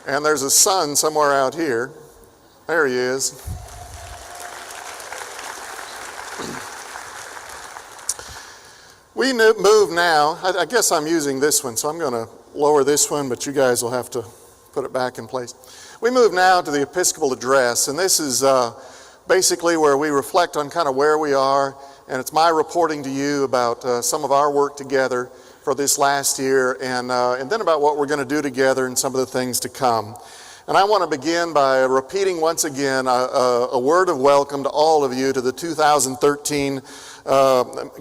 And there's a son somewhere out here. There he is. We move now. I guess I'm using this one, so I'm going to lower this one, but you guys will have to put it back in place. We move now to the Episcopal Address, and this is basically where we reflect on kind of where we are, and it's my reporting to you about some of our work together for this last year, and then about what we're going to do together and some of the things to come. And I want to begin by repeating once again a word of welcome to all of you to the 2013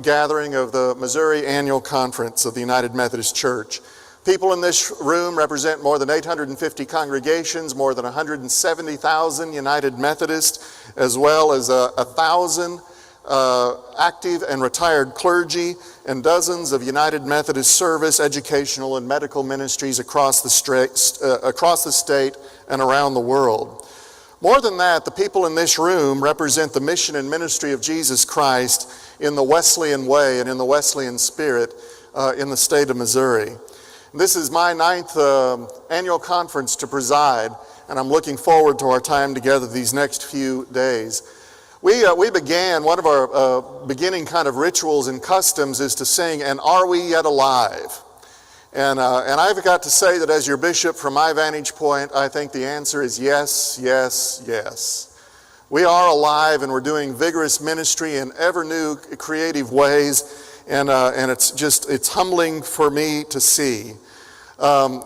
gathering of the Missouri Annual Conference of the United Methodist Church. People in this room represent more than 850 congregations, more than 170,000 United Methodists, as well as 1,000 active and retired clergy and dozens of United Methodist service, educational, and medical ministries across the state and around the world. More than that, the people in this room represent the mission and ministry of Jesus Christ in the Wesleyan way and in the Wesleyan spirit in the state of Missouri. This is my 9th annual conference to preside, and I'm looking forward to our time together these next few days. We began, one of our beginning kind of rituals and customs is to sing, "And Are We Yet Alive?" And I've got to say that as your bishop, from my vantage point, I think the answer is yes, yes, yes. We are alive, and we're doing vigorous ministry in ever new creative ways, and it's humbling for me to see. The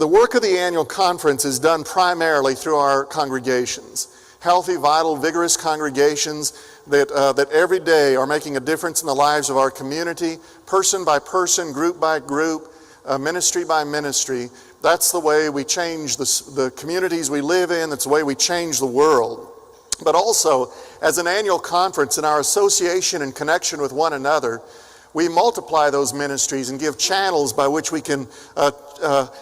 work of the annual conference is done primarily through our congregations. Healthy, vital, vigorous congregations that every day are making a difference in the lives of our community, person by person, group by group, ministry by ministry. That's the way we change the communities we live in. That's the way we change the world. But also, as an annual conference in our association and connection with one another, we multiply those ministries and give channels by which we can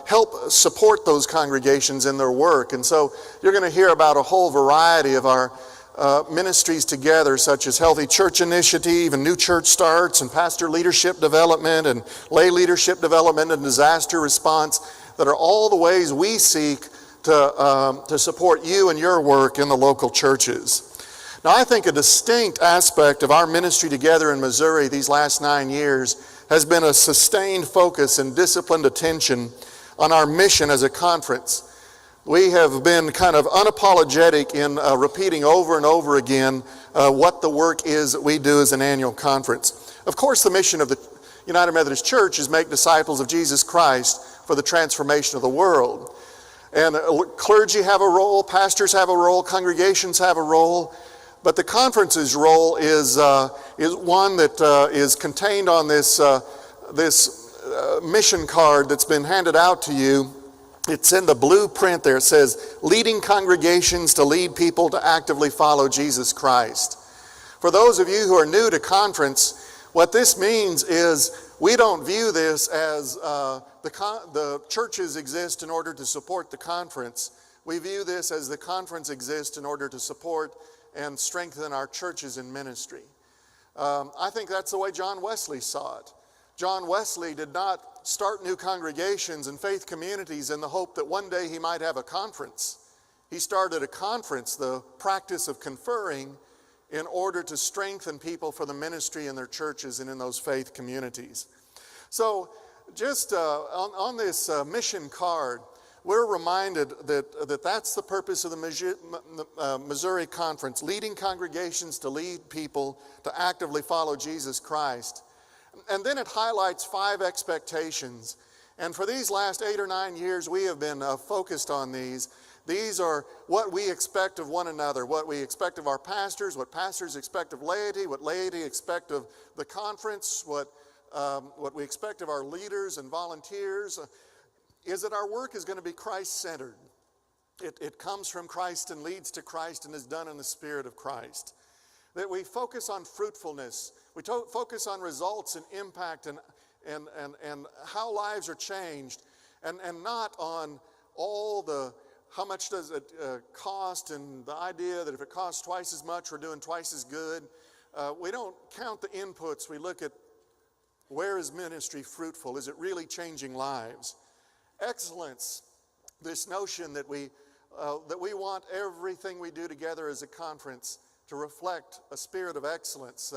help support those congregations in their work. And so you're going to hear about a whole variety of our ministries together, such as Healthy Church Initiative and New Church Starts and Pastor Leadership Development and Lay Leadership Development and Disaster Response, that are all the ways we seek to support you and your work in the local churches. Now, I think a distinct aspect of our ministry together in Missouri these last 9 years has been a sustained focus and disciplined attention on our mission as a conference. We have been kind of unapologetic in repeating over and over again what the work is that we do as an annual conference. Of course, the mission of the United Methodist Church is make disciples of Jesus Christ for the transformation of the world. And clergy have a role, pastors have a role, congregations have a role. But the conference's role is one that is contained on this mission card that's been handed out to you. It's in the blueprint there. It says, "Leading congregations to lead people to actively follow Jesus Christ." For those of you who are new to conference, what this means is we don't view this as the churches exist in order to support the conference. We view this as the conference exists in order to support and strengthen our churches in ministry. I think that's the way John Wesley saw it. John Wesley did not start new congregations and faith communities in the hope that one day he might have a conference. He started a conference, the practice of conferring, in order to strengthen people for the ministry in their churches and in those faith communities. So just on this mission card, we're reminded that that's the purpose of the Missouri Conference, leading congregations to lead people to actively follow Jesus Christ. And then it highlights 5 expectations. And for these last 8 or 9 years, we have been focused on these. These are what we expect of one another, what we expect of our pastors, what pastors expect of laity, what laity expect of the conference, what we expect of our leaders and volunteers. Is that our work is going to be Christ-centered. It comes from Christ and leads to Christ and is done in the Spirit of Christ. That we focus on fruitfulness. We focus on results and impact and how lives are changed, and not on all the how much does it cost, and the idea that if it costs twice as much, we're doing twice as good. We don't count the inputs. We look at where is ministry fruitful? Is it really changing lives? Excellence, this notion that we want everything we do together as a conference to reflect a spirit of excellence,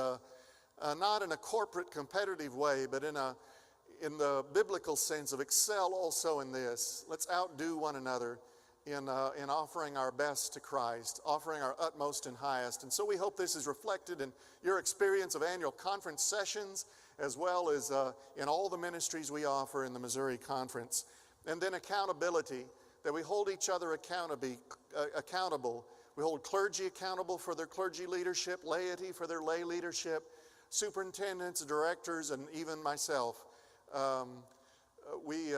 not in a corporate competitive way, but in the biblical sense of excel also in this. Let's outdo one another in offering our best to Christ, offering our utmost and highest. And so we hope this is reflected in your experience of annual conference sessions, as well as in all the ministries we offer in the Missouri Conference. And then accountability, that we hold each other accountable. We hold clergy accountable for their clergy leadership, laity for their lay leadership, superintendents, directors, and even myself. We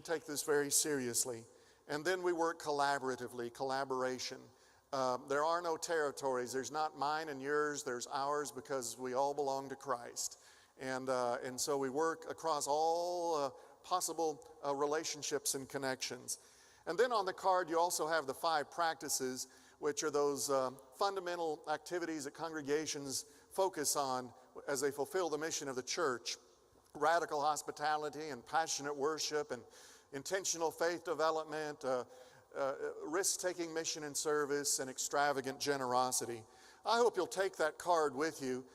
take this very seriously. And then we work collaboratively, collaboration. There are no territories. There's not mine and yours, there's ours, because we all belong to Christ. And so we work across all possible relationships and connections. And then on the card you also have the 5 practices, which are those fundamental activities that congregations focus on as they fulfill the mission of the church. Radical hospitality and passionate worship and intentional faith development, risk-taking mission and service, and extravagant generosity. I hope you'll take that card with you.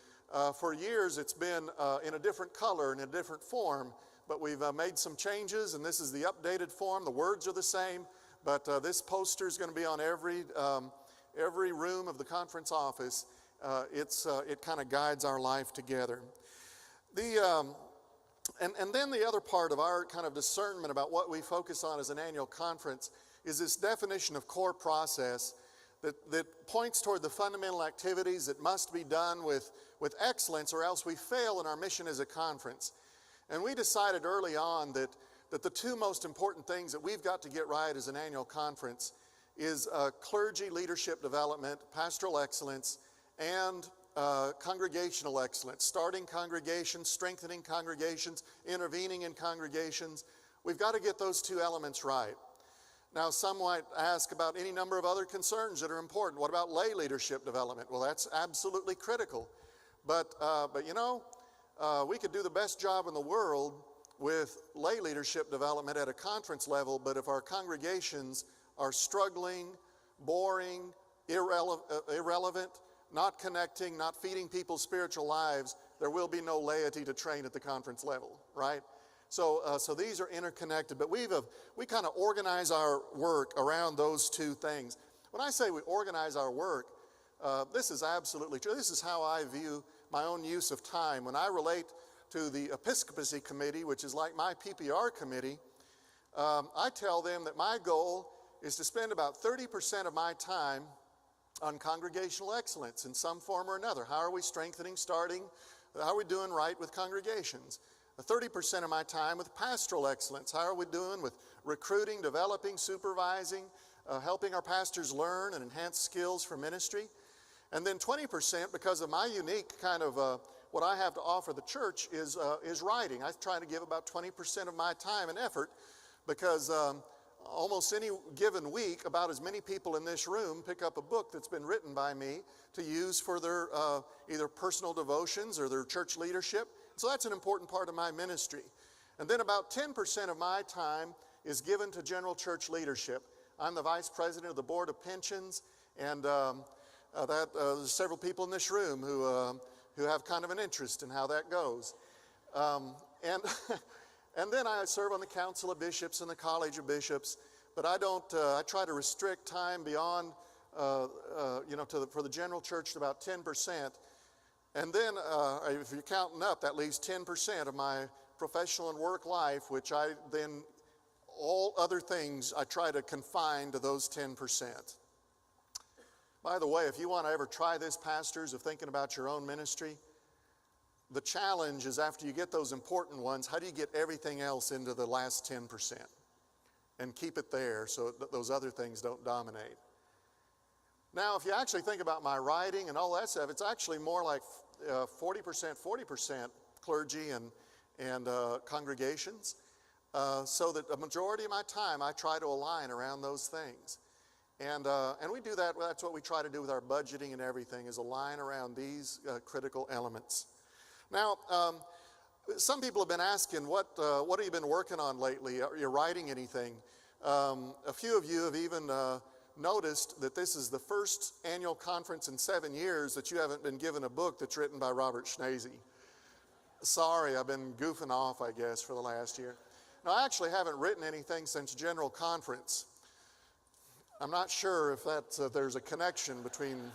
For years it's been in a different color and a different form, but we've made some changes, and this is the updated form. The words are the same, but this poster is going to be on every room of the conference office. It kind of guides our life together. And then the other part of our kind of discernment about what we focus on as an annual conference is this definition of core process that points toward the fundamental activities that must be done with excellence, or else we fail in our mission as a conference. And we decided early on that the 2 most important things that we've got to get right as an annual conference is clergy leadership development, pastoral excellence, and congregational excellence, starting congregations, strengthening congregations, intervening in congregations. We've got to get those 2 elements right. Now, some might ask about any number of other concerns that are important. What about lay leadership development? Well, that's absolutely critical. But you know, we could do the best job in the world with lay leadership development at a conference level, but if our congregations are struggling, boring, irrelevant, not connecting, not feeding people's spiritual lives, there will be no laity to train at the conference level, right? So these are interconnected, but we kind of organize our work around those 2 things. When I say we organize our work, this is absolutely true. This is how I view my own use of time. When I relate to the Episcopacy Committee, which is like my PPR committee, I tell them that my goal is to spend about 30% of my time on congregational excellence in some form or another. How are we strengthening, starting? How are we doing right with congregations? 30% of my time with pastoral excellence. How are we doing with recruiting, developing, supervising, helping our pastors learn and enhance skills for ministry? And then 20%, because of my unique kind of what I have to offer the church, is writing. I try to give about 20% of my time and effort, because almost any given week, about as many people in this room pick up a book that's been written by me to use for their either personal devotions or their church leadership. So that's an important part of my ministry. And then about 10% of my time is given to general church leadership. I'm the vice president of the Board of Pensions, and there's several people in this room who have kind of an interest in how that goes. And then I serve on the Council of Bishops and the College of Bishops, but I don't. I try to restrict time beyond, for the general church to about 10%. And then, if you're counting up, that leaves 10% of my professional and work life, which I then, all other things, I try to confine to those 10%. By the way, if you want to ever try this, pastors, of thinking about your own ministry, the challenge is, after you get those important ones, how do you get everything else into the last 10% and keep it there so that those other things don't dominate? Now, if you actually think about my writing and all that stuff, it's actually more like 40% clergy and congregations, so that a majority of my time I try to align around those things. And we do that. That's what we try to do with our budgeting and everything, is align around these critical elements. Now, Some people have been asking, what have you been working on lately? Are you writing anything? A few of you have even noticed that this is the first annual conference in 7 years that you haven't been given a book that's written by Robert Schnase. Sorry, I've been goofing off, I guess, for the last year. No, I actually haven't written anything since General Conference. I'm not sure if there's a connection between...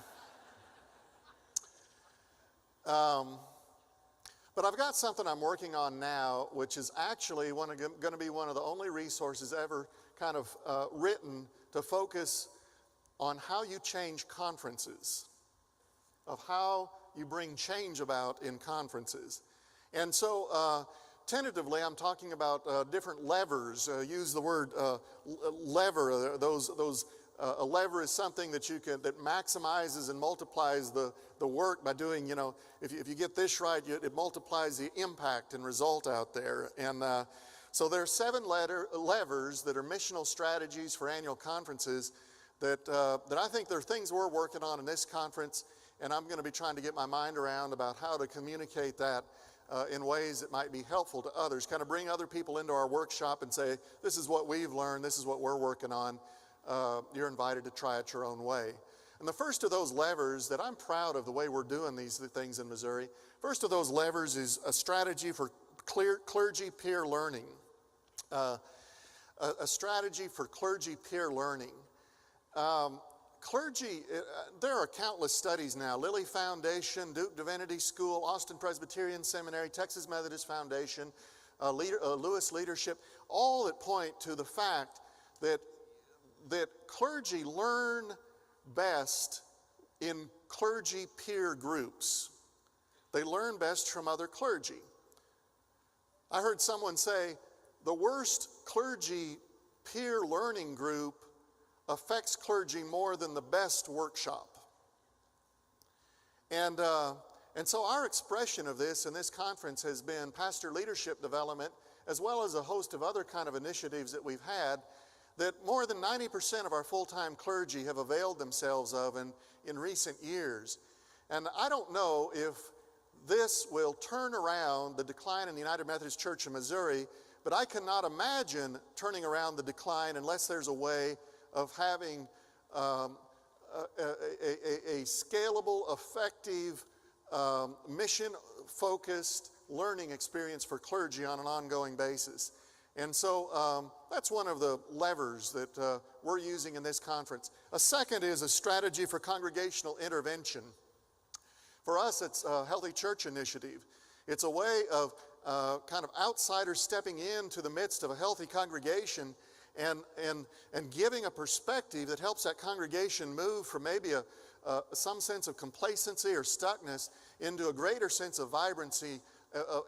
But I've got something I'm working on now, which is actually going to be one of the only resources ever kind of written to focus on how you change conferences, of how you bring change about in conferences. And so tentatively, I'm talking about different levers. Use the word lever. A lever is something that that maximizes and multiplies the work by doing, if you get this right, it multiplies the impact and result out there. And so there are 7 levers that are missional strategies for annual conferences that I think there are things we're working on in this conference, and I'm going to be trying to get my mind around about how to communicate that in ways that might be helpful to others, kind of bring other people into our workshop and say, this is what we've learned, this is what we're working on. You're invited to try it your own way. And the first of those levers that I'm proud of the way we're doing these things in Missouri, first of those levers is a strategy for clergy peer learning. A strategy for clergy peer learning. Clergy, there are countless studies now. Lilly Foundation, Duke Divinity School, Austin Presbyterian Seminary, Texas Methodist Foundation, Lewis Leadership, all that point to the fact that clergy learn best in clergy peer groups. They learn best from other clergy. I heard someone say, the worst clergy peer learning group affects clergy more than the best workshop. And so our expression of this in this conference has been pastor leadership development, as well as a host of other kind of initiatives that we've had that more than 90% of our full-time clergy have availed themselves of in recent years. And I don't know if this will turn around the decline in the United Methodist Church in Missouri, but I cannot imagine turning around the decline unless there's a way of having a scalable, effective, mission-focused learning experience for clergy on an ongoing basis. And so that's one of the levers that we're using in this conference. A second is a strategy for congregational intervention. For us, it's a Healthy Church Initiative. It's a way of kind of outsiders stepping into the midst of a healthy congregation and giving a perspective that helps that congregation move from maybe some sense of complacency or stuckness into a greater sense of vibrancy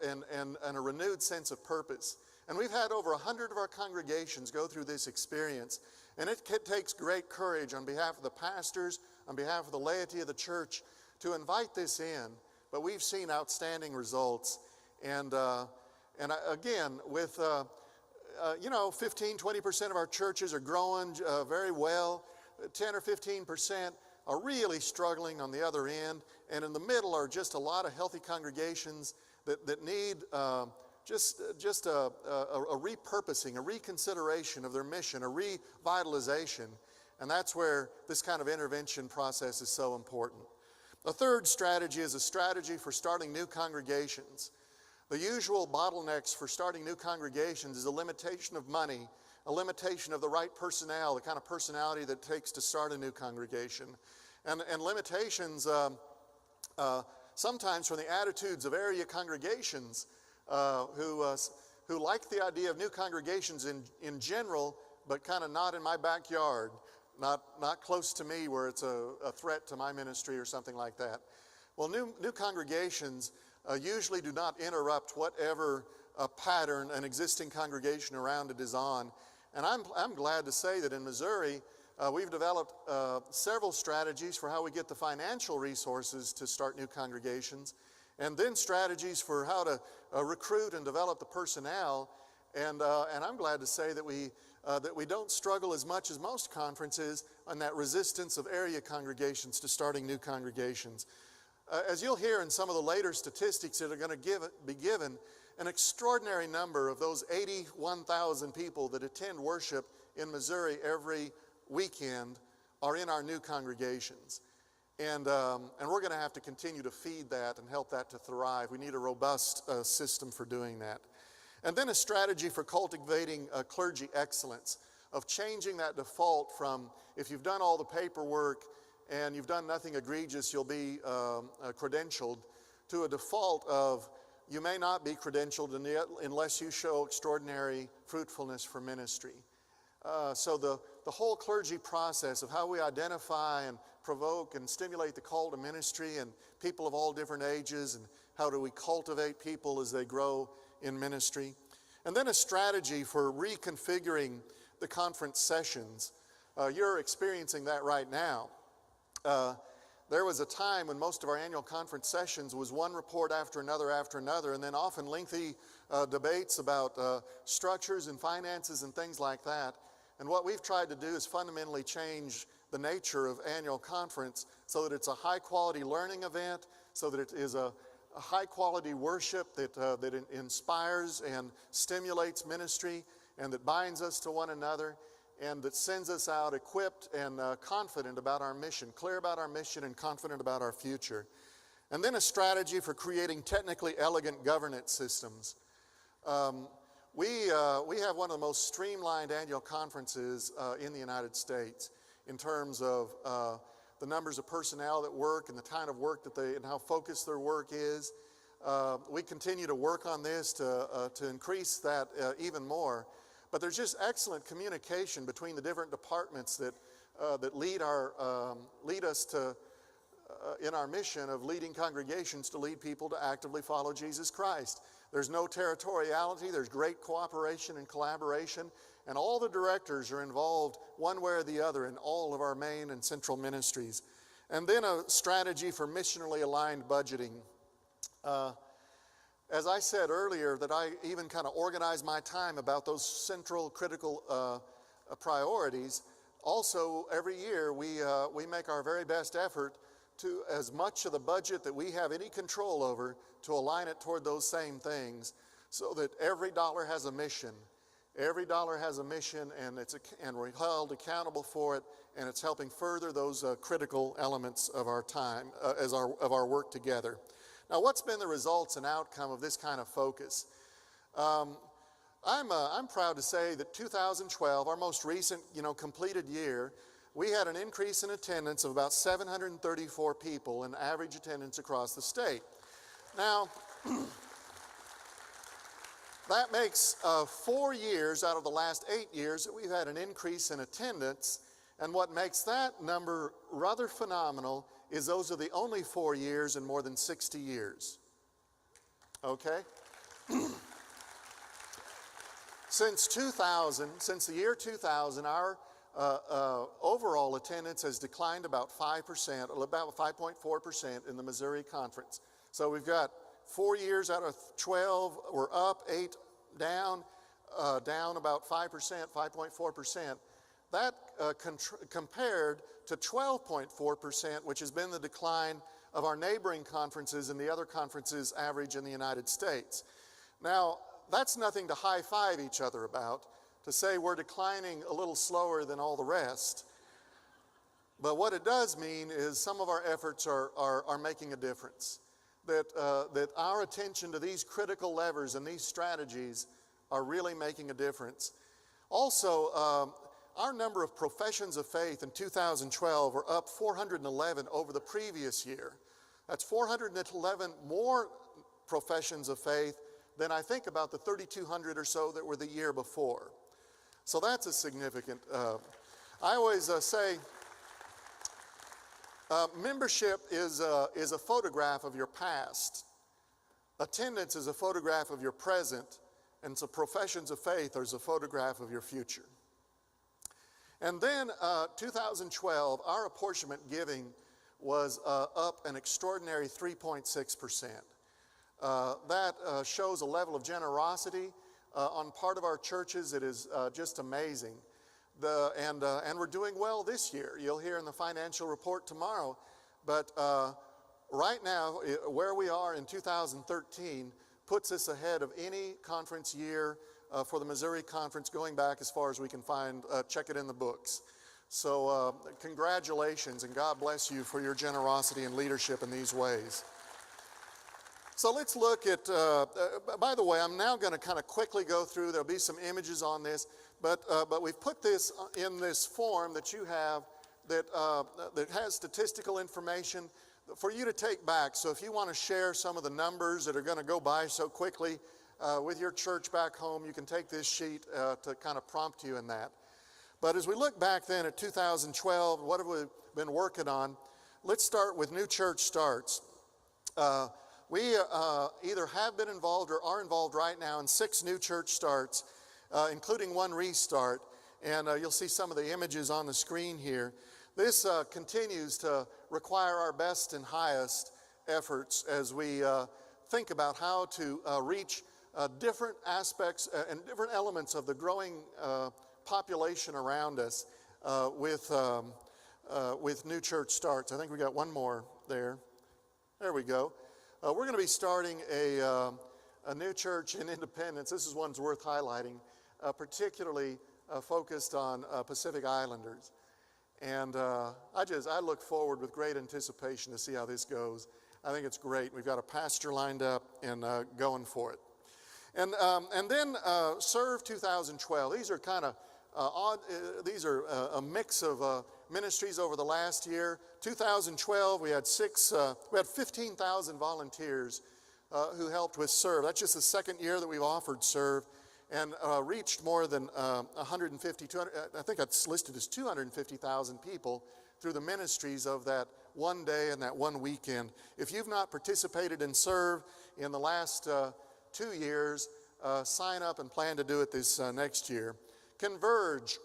and a renewed sense of purpose. And we've had over 100 of our congregations go through this experience. And it takes great courage on behalf of the pastors, on behalf of the laity of the church, to invite this in. But we've seen outstanding results. And again, with 15-20% of our churches are growing very well. 10 or 15% are really struggling on the other end. And in the middle are just a lot of healthy congregations that need just a repurposing, a reconsideration of their mission, a revitalization. And that's where this kind of intervention process is so important. A third strategy is a strategy for starting new congregations. The usual bottlenecks for starting new congregations is a limitation of money, a limitation of the right personnel, the kind of personality that it takes to start a new congregation, and limitations sometimes from the attitudes of area congregations who like the idea of new congregations in general, but kind of not in my backyard, not close to me where it's a threat to my ministry or something like that. Well, new congregations usually do not interrupt whatever pattern an existing congregation around it is on. And I'm glad to say that in Missouri, we've developed several strategies for how we get the financial resources to start new congregations, and then strategies for how to recruit and develop the personnel. And I'm glad to say that we don't struggle as much as most conferences on that resistance of area congregations to starting new congregations. As you'll hear in some of the later statistics that are going to be given, an extraordinary number of those 81,000 people that attend worship in Missouri every weekend are in our new congregations. And we're going to have to continue to feed that and help that to thrive. We need a robust system for doing that. And then a strategy for cultivating clergy excellence, of changing that default from, if you've done all the paperwork and you've done nothing egregious, you'll be credentialed, to a default of, you may not be credentialed unless you show extraordinary fruitfulness for ministry. So the whole clergy process of how we identify and provoke and stimulate the call to ministry and people of all different ages, and how do we cultivate people as they grow in ministry. And then a strategy for reconfiguring the conference sessions. You're experiencing that right now. There was a time when most of our annual conference sessions was one report after another, and then often lengthy debates about structures and finances and things like that. And what we've tried to do is fundamentally change the nature of annual conference so that it's a high-quality learning event, so that it is a high-quality worship that inspires and stimulates ministry, and that binds us to one another, and that sends us out equipped and confident about our mission, clear about our mission and confident about our future. And then a strategy for creating technically elegant governance systems. We have one of the most streamlined annual conferences in the United States in terms of the numbers of personnel that work and the kind of work that and how focused their work is. We continue to work on this to increase that even more. But there's just excellent communication between the different departments that lead us to in our mission of leading congregations to lead people to actively follow Jesus Christ. There's no territoriality, there's great cooperation and collaboration, and all the directors are involved one way or the other in all of our main and central ministries. And then a strategy for missionally aligned budgeting. As I said earlier, that I even kind of organize my time about those central critical priorities. Also, every year we make our very best effort to, as much of the budget that we have any control over, to align it toward those same things, so that every dollar has a mission. Every dollar has a mission, and we're held accountable for it, and it's helping further those critical elements of our time, of our work together. Now, what's been the results and outcome of this kind of focus? I'm proud to say that 2012, our most recent, completed year, we had an increase in attendance of about 734 people in average attendance across the state. Now, that makes 4 years out of the last 8 years that we've had an increase in attendance. And what makes that number rather phenomenal is those are the only 4 years in more than 60 years. Okay? Since the year 2000, our overall attendance has declined about 5%, about 5.4% in the Missouri Conference. So we've got 4 years out of 12, we're up, 8 down, down about 5%, 5.4%. That compared to 12.4%, which has been the decline of our neighboring conferences and the other conferences average in the United States. Now, that's nothing to high-five each other about, to say we're declining a little slower than all the rest. But what it does mean is some of our efforts are making a difference. That our attention to these critical levers and these strategies are really making a difference. Also, our number of professions of faith in 2012 are up 411 over the previous year. That's 411 more professions of faith than I think about the 3,200 or so that were the year before. So that's a significant, I always say, membership is a photograph of your past. Attendance is a photograph of your present, and so professions of faith is a photograph of your future. And then 2012, our apportionment giving was up an extraordinary 3.6%. That shows a level of generosity on part of our churches. It is just amazing. And we're doing well this year. You'll hear in the financial report tomorrow. But right now, where we are in 2013, puts us ahead of any conference year for the Missouri Conference going back as far as we can find. Check it in the books. So congratulations, and God bless you for your generosity and leadership in these ways. So let's look at, by the way, I'm now going to kind of quickly go through. There'll be some images on this, but we've put this in this form that you have that has statistical information for you to take back. So if you want to share some of the numbers that are going to go by so quickly with your church back home, you can take this sheet to kind of prompt you in that. But as we look back then at 2012, what have we been working on? Let's start with new church starts. We either have been involved or are involved right now in 6 new church starts, including 1 restart. And you'll see some of the images on the screen here. This continues to require our best and highest efforts as we think about how to reach different aspects and different elements of the growing population around us with new church starts. I think we got one more there. There we go. We're going to be starting a new church in Independence. This is one's worth highlighting, particularly focused on Pacific Islanders. And I look forward with great anticipation to see how this goes. I think it's great. We've got a pastor lined up and going for it. And then Serve 2012. These are kind of odd. These are a mix of ministries over the last year. 2012, we had 15,000 volunteers who helped with Serve. That's just the second year that we've offered Serve, and reached more than 150, 200, I think that's listed as 250,000 people through the ministries of that one day and that one weekend. If you've not participated in Serve in the last 2 years, sign up and plan to do it this next year. Converge,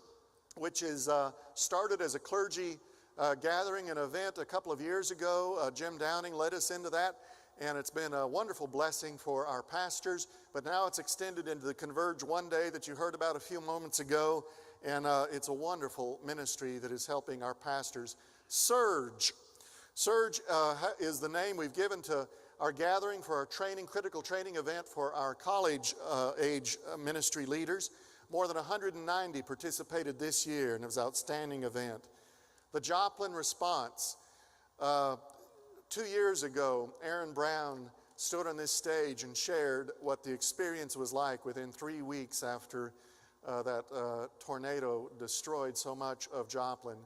which is started as a clergy gathering and event a couple of years ago. Jim Downing led us into that, and it's been a wonderful blessing for our pastors. But now it's extended into the Converge One Day that you heard about a few moments ago, and it's a wonderful ministry that is helping our pastors. Surge. Surge is the name we've given to our gathering for our critical training event for our college age ministry leaders. More than 190 participated this year, and it was an outstanding event. The Joplin Response. 2 years ago, Aaron Brown stood on this stage and shared what the experience was like within 3 weeks after that tornado destroyed so much of Joplin.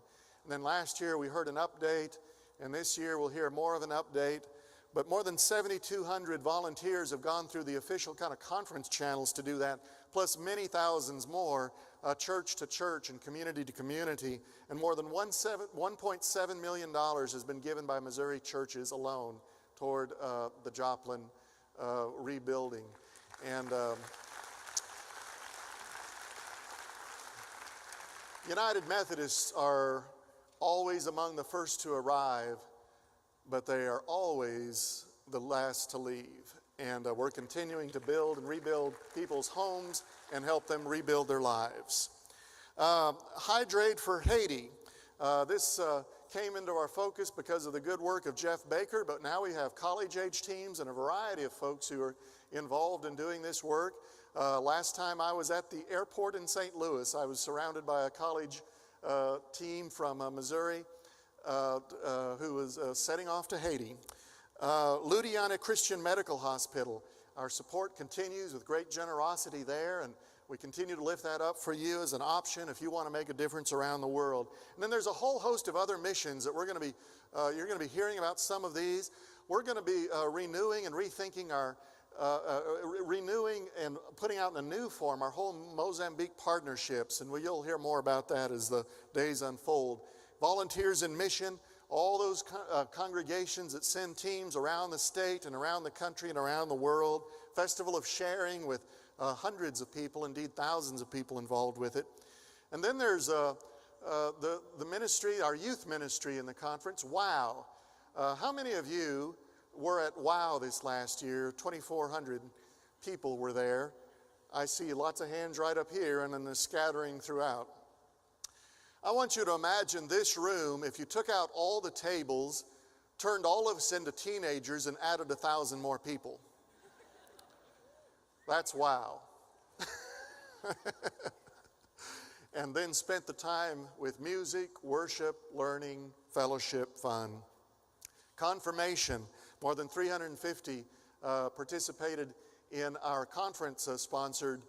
And then last year we heard an update, and this year we'll hear more of an update. But more than 7,200 volunteers have gone through the official kind of conference channels to do that, plus many thousands more church to church and community to community. And more than $1.7 million has been given by Missouri churches alone toward the Joplin rebuilding. And United Methodists are always among the first to arrive, but they are always the last to leave. And we're continuing to build and rebuild people's homes and help them rebuild their lives. Hydrate for Haiti. This came into our focus because of the good work of Jeff Baker, but now we have college-age teams and a variety of folks who are involved in doing this work. Last time I was at the airport in St. Louis, I was surrounded by a college team from Missouri who was setting off to Haiti. Louisiana Christian Medical Hospital. Our support continues with great generosity there, and we continue to lift that up for you as an option if you want to make a difference around the world. And then there's a whole host of other missions that you're going to be hearing about some of these. We're going to be renewing and rethinking renewing and putting out in a new form our whole Mozambique partnerships, and you'll hear more about that as the days unfold. Volunteers in Mission, all those congregations that send teams around the state and around the country and around the world. Festival of Sharing with hundreds of people, indeed thousands of people involved with it. And then there's the ministry, our youth ministry in the conference, WOW. How many of you were at WOW this last year? 2,400 people were there. I see lots of hands right up here and then the scattering throughout. I want you to imagine this room, if you took out all the tables, turned all of us into teenagers and added 1,000 more people. That's wow. And then spent the time with music, worship, learning, fellowship, fun. Confirmation, more than 350 participated in our conference-sponsored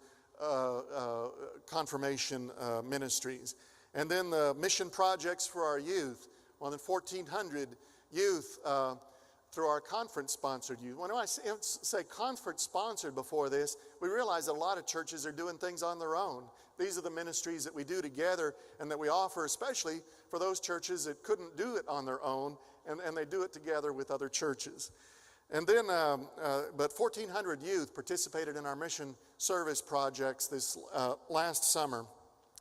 confirmation ministries. And then the mission projects for our youth, more than 1,400 youth through our conference-sponsored youth. When I say conference-sponsored before this, we realize that a lot of churches are doing things on their own. These are the ministries that we do together and that we offer, especially for those churches that couldn't do it on their own, and they do it together with other churches. And then, but 1,400 youth participated in our mission service projects this last summer.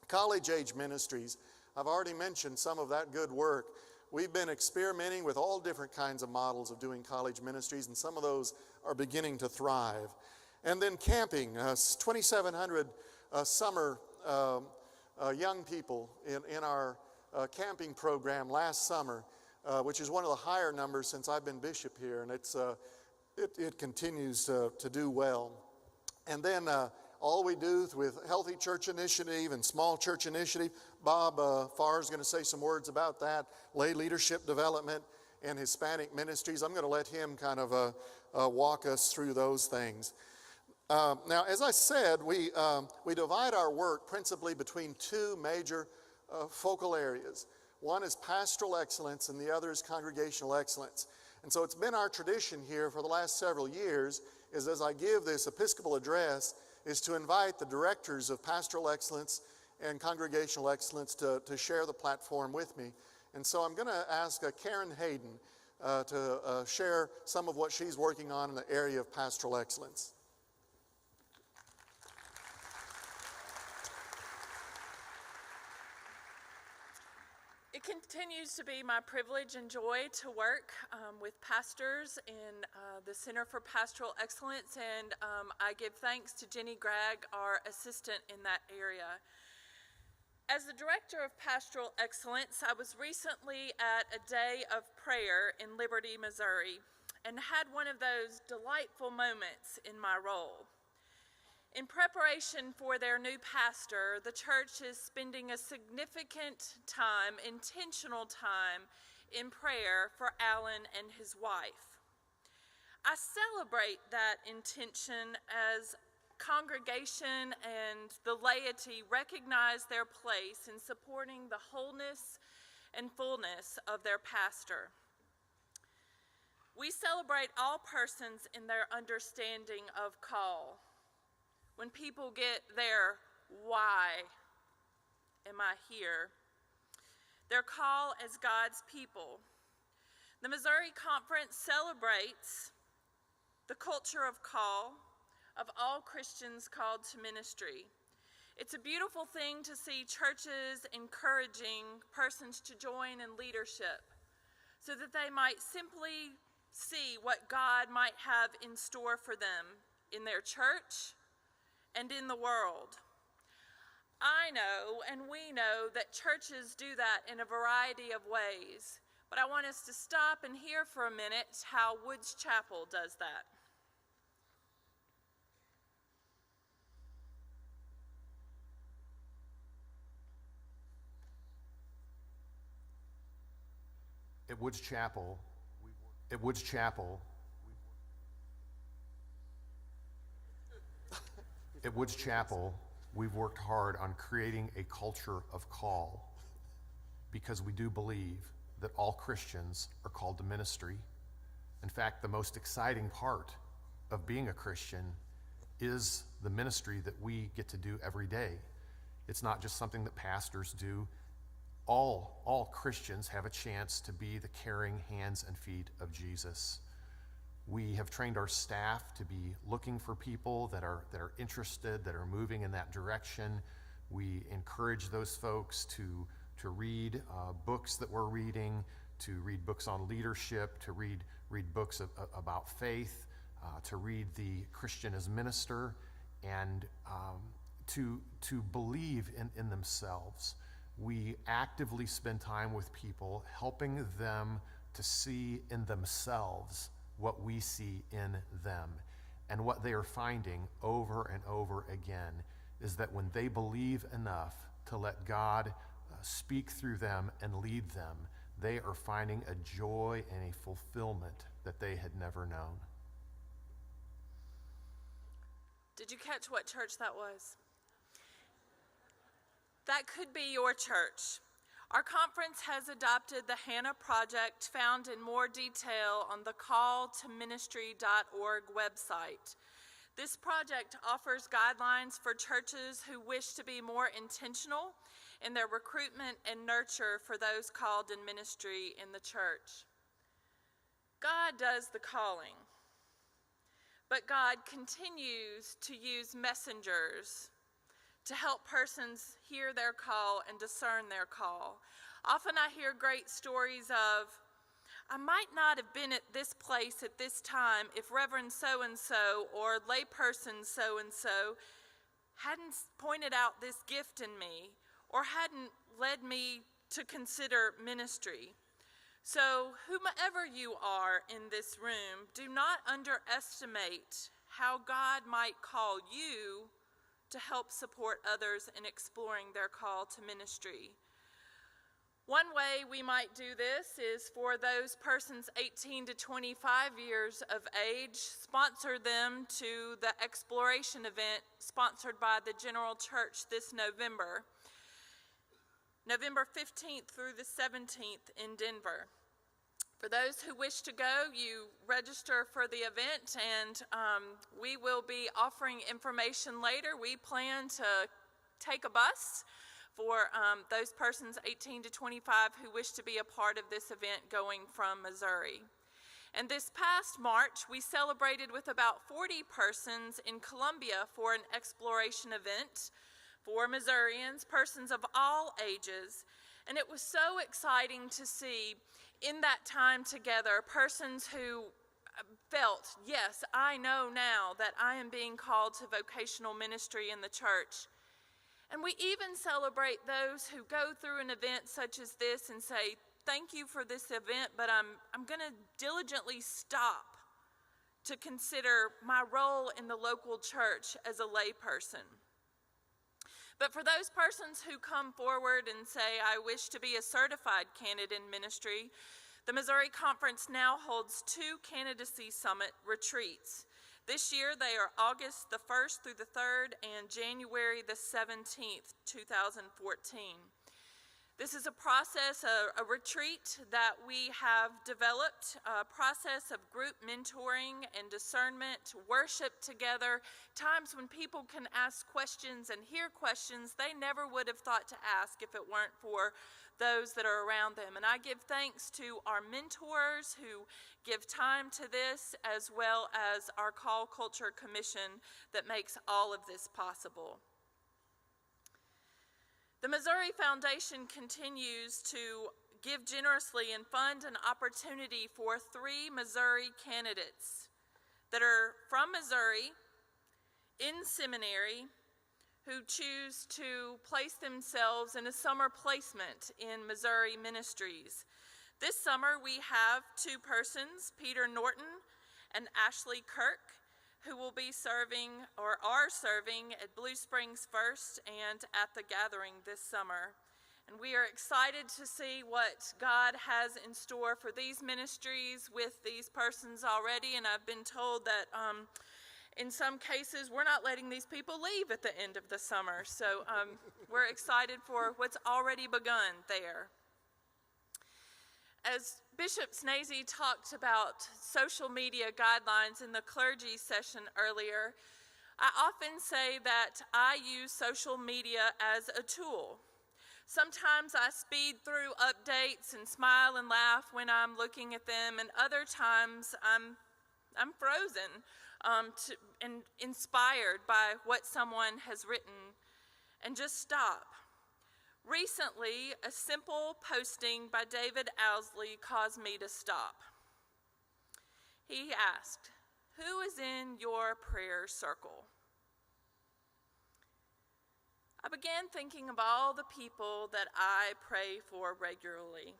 College-age ministries, I've already mentioned some of that good work. We've been experimenting with all different kinds of models of doing college ministries, and some of those are beginning to thrive. And then camping, 2,700 summer young people in our camping program last summer, which is one of the higher numbers since I've been bishop here, and it continues to do well. And then all we do with Healthy Church Initiative and Small Church Initiative, Bob Farr is going to say some words about that, lay leadership development and Hispanic ministries. I'm going to let him kind of walk us through those things. Now, as I said, we divide our work principally between two major focal areas. One is pastoral excellence and the other is congregational excellence. And so it's been our tradition here for the last several years, is as I give this Episcopal address, is to invite the directors of pastoral excellence and congregational excellence to share the platform with me. And so I'm going to ask Karen Hayden to share some of what she's working on in the area of pastoral excellence. It continues to be my privilege and joy to work with pastors in the Center for Pastoral Excellence, and I give thanks to Jenny Gregg, our assistant in that area. As the Director of Pastoral Excellence, I was recently at a day of prayer in Liberty, Missouri, and had one of those delightful moments in my role. In preparation for their new pastor, the church is spending a significant time, intentional time, in prayer for Alan and his wife. I celebrate that intention as congregation and the laity recognize their place in supporting the wholeness and fullness of their pastor. We celebrate all persons in their understanding of call. When people get their why am I here, their call as God's people. The Missouri Conference celebrates the culture of call of all Christians called to ministry. It's a beautiful thing to see churches encouraging persons to join in leadership so that they might simply see what God might have in store for them in their church and in the world. I know, and we know, that churches do that in a variety of ways, but I want us to stop and hear for a minute how Woods Chapel does that. At Woods Chapel, we've worked hard on creating a culture of call because we do believe that all Christians are called to ministry. In fact, the most exciting part of being a Christian is the ministry that we get to do every day. It's not just something that pastors do. All Christians have a chance to be the caring hands and feet of Jesus. We have trained our staff to be looking for people that are interested, that are moving in that direction. We encourage those folks to read books that we're reading, to read books on leadership, to read books about faith, to read The Christian as Minister, and to believe in themselves. We actively spend time with people, helping them to see in themselves what we see in them. And what they are finding over and over again is that when they believe enough to let God speak through them and lead them, they are finding a joy and a fulfillment that they had never known. Did you catch what church that was? That could be your church. Our conference has adopted the Hannah Project, found in more detail on the calltoministry.org website. This project offers guidelines for churches who wish to be more intentional in their recruitment and nurture for those called in ministry in the church. God does the calling, but God continues to use messengers to help persons hear their call and discern their call. Often I hear great stories of, I might not have been at this place at this time if Reverend so-and-so or layperson so-and-so hadn't pointed out this gift in me or hadn't led me to consider ministry. So whomever you are in this room, do not underestimate how God might call you to help support others in exploring their call to ministry. One way we might do this is for those persons 18 to 25 years of age, sponsor them to the exploration event sponsored by the General Church this November 15th through the 17th in Denver. For those who wish to go, you register for the event, and we will be offering information later. We plan to take a bus for those persons 18 to 25 who wish to be a part of this event going from Missouri. And this past March, we celebrated with about 40 persons in Columbia for an exploration event for Missourians, persons of all ages. And it was so exciting to see in that time together persons who felt, yes, I know now that I am being called to vocational ministry in the church. And we even celebrate those who go through an event such as this and say, thank you for this event, but I'm going to diligently stop to consider my role in the local church as a layperson. But for those persons who come forward and say, I wish to be a certified candidate in ministry, the Missouri Conference now holds 2 candidacy summit retreats. This year they are August the 1st through the 3rd and January the 17th, 2014. This is a process, a retreat that we have developed, a process of group mentoring and discernment, worship together, times when people can ask questions and hear questions they never would have thought to ask if it weren't for those that are around them. And I give thanks to our mentors who give time to this, as well as our Call Culture Commission that makes all of this possible. The Missouri Foundation continues to give generously and fund an opportunity for 3 Missouri candidates that are from Missouri, in seminary, who choose to place themselves in a summer placement in Missouri ministries. This summer we have 2 persons, Peter Norton and Ashley Kirk, who will be serving or are serving at Blue Springs First and at the Gathering this summer. And we are excited to see what God has in store for these ministries with these persons already. And I've been told that in some cases we're not letting these people leave at the end of the summer. So we're excited for what's already begun there. As Bishop Schnase talked about social media guidelines in the clergy session earlier, I often say that I use social media as a tool. Sometimes I speed through updates and smile and laugh when I'm looking at them, and other times I'm frozen and inspired by what someone has written and just stop. Recently, a simple posting by David Owsley caused me to stop. He asked, "Who is in your prayer circle?" I began thinking of all the people that I pray for regularly.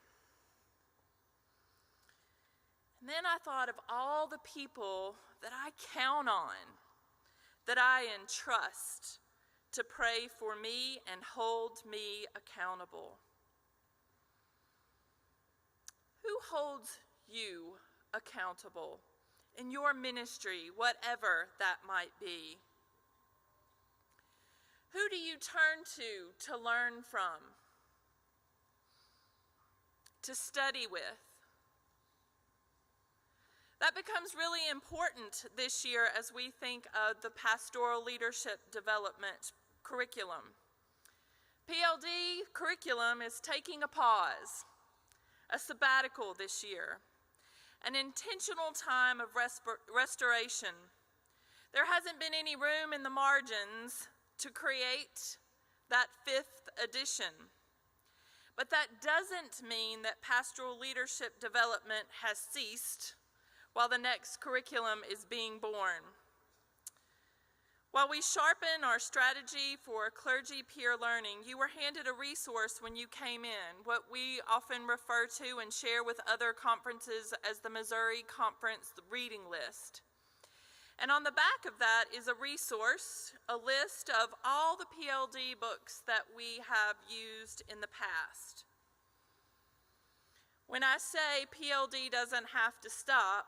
And then I thought of all the people that I count on, that I entrust to pray for me and hold me accountable. Who holds you accountable in your ministry, whatever that might be? Who do you turn to learn from, to study with? That becomes really important this year as we think of the pastoral leadership development curriculum. PLD curriculum is taking a pause, a sabbatical this year, an intentional time of restoration. There hasn't been any room in the margins to create that 5th edition. But that doesn't mean that pastoral leadership development has ceased while the next curriculum is being born. While we sharpen our strategy for clergy peer learning, you were handed a resource when you came in, what we often refer to and share with other conferences as the Missouri Conference Reading List. And on the back of that is a resource, a list of all the PLD books that we have used in the past. When I say PLD doesn't have to stop,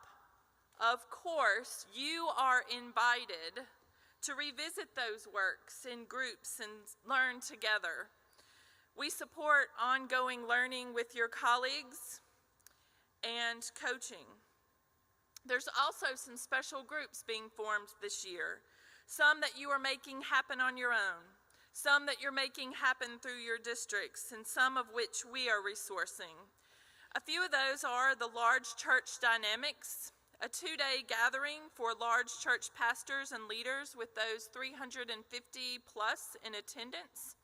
of course, you are invited to revisit those works in groups and learn together. We support ongoing learning with your colleagues and coaching. There's also some special groups being formed this year, some that you are making happen on your own, some that you're making happen through your districts, and some of which we are resourcing. A few of those are the Large Church Dynamics, a 2-day gathering for large church pastors and leaders with those 350 plus in attendance.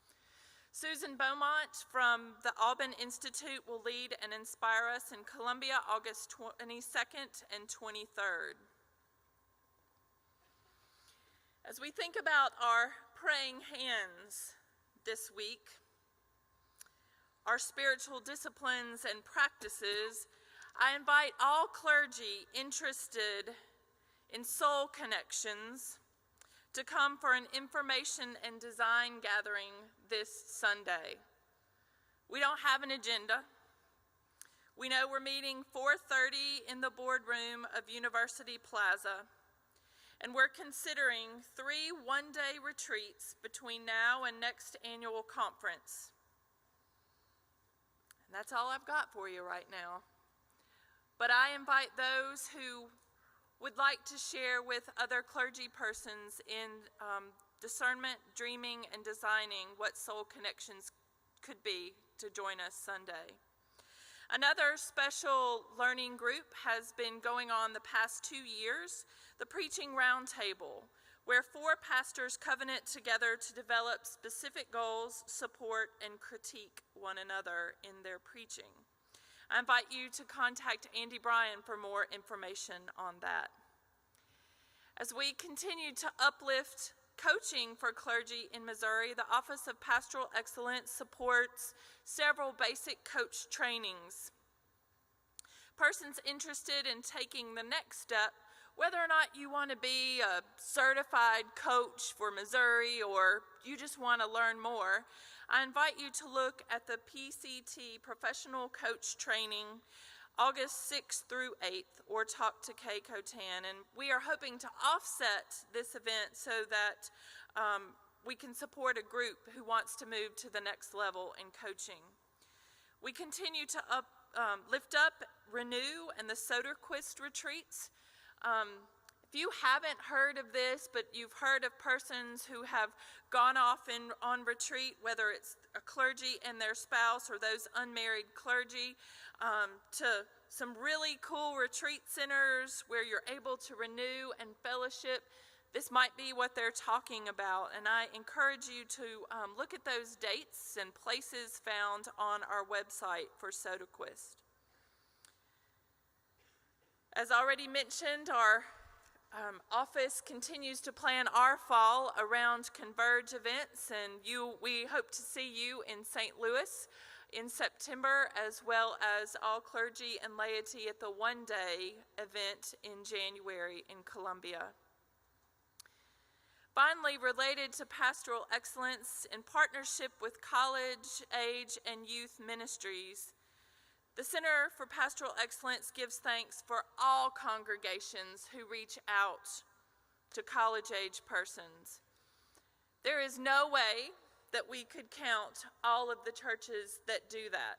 Susan Beaumont from the Auburn Institute will lead and inspire us in Columbia, August 22nd and 23rd. As we think about our praying hands this week, our spiritual disciplines and practices, I invite all clergy interested in soul connections to come for an information and design gathering this Sunday. We don't have an agenda. We know we're meeting 4:30 in the boardroom of University Plaza, and we're considering 3 one-day retreats between now and next annual conference. And that's all I've got for you right now. But I invite those who would like to share with other clergy persons in discernment, dreaming, and designing what soul connections could be to join us Sunday. Another special learning group has been going on the past 2 years, the Preaching Roundtable, where 4 pastors covenant together to develop specific goals, support, and critique one another in their preaching. I invite you to contact Andy Bryan for more information on that. As we continue to uplift coaching for clergy in Missouri, the Office of Pastoral Excellence supports several basic coach trainings. Persons interested in taking the next step, whether or not you want to be a certified coach for Missouri or you just want to learn more, I invite you to look at the PCT Professional Coach Training, August 6th through 8th, or talk to Kay Cotan. And we are hoping to offset this event so that we can support a group who wants to move to the next level in coaching. We continue to lift up, renew, and the Soderquist retreats. If you haven't heard of this, but you've heard of persons who have gone off on retreat, whether it's a clergy and their spouse or those unmarried clergy, to some really cool retreat centers where you're able to renew and fellowship, this might be what they're talking about. And I encourage you to look at those dates and places found on our website for Soderquist. As already mentioned, our office continues to plan our fall around Converge events, and we hope to see you in St. Louis in September, as well as all clergy and laity at the one-day event in January in Columbia. Finally, related to pastoral excellence, in partnership with college, age, and youth ministries, the Center for Pastoral Excellence gives thanks for all congregations who reach out to college-age persons. There is no way that we could count all of the churches that do that.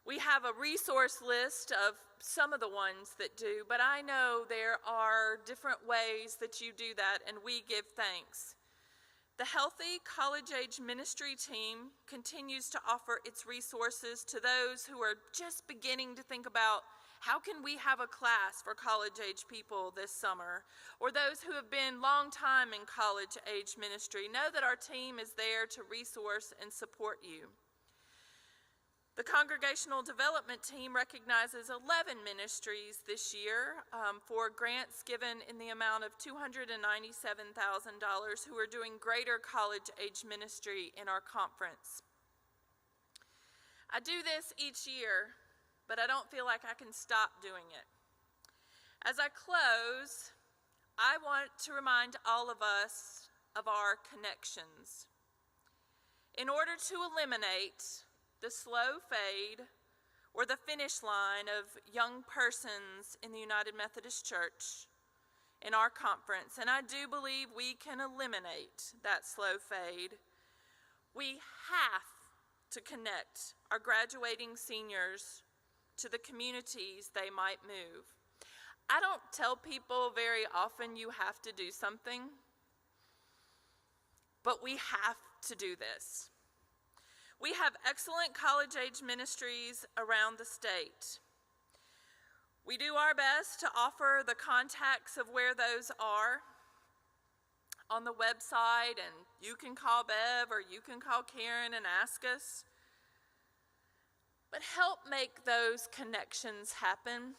We have a resource list of some of the ones that do, but I know there are different ways that you do that, and we give thanks. The Healthy College Age Ministry team continues to offer its resources to those who are just beginning to think about how can we have a class for college age people this summer, or those who have been long time in college age ministry. Know that our team is there to resource and support you. The Congregational Development Team recognizes 11 ministries this year for grants given in the amount of $297,000 who are doing greater college-age ministry in our conference. I do this each year, but I don't feel like I can stop doing it. As I close, I want to remind all of us of our connections. In order to eliminate the slow fade or the finish line of young persons in the United Methodist Church in our conference, and I do believe we can eliminate that slow fade, we have to connect our graduating seniors to the communities they might move. I don't tell people very often you have to do something, but we have to do this. We have excellent college-age ministries around the state. We do our best to offer the contacts of where those are on the website, and you can call Bev or you can call Karen and ask us. But help make those connections happen.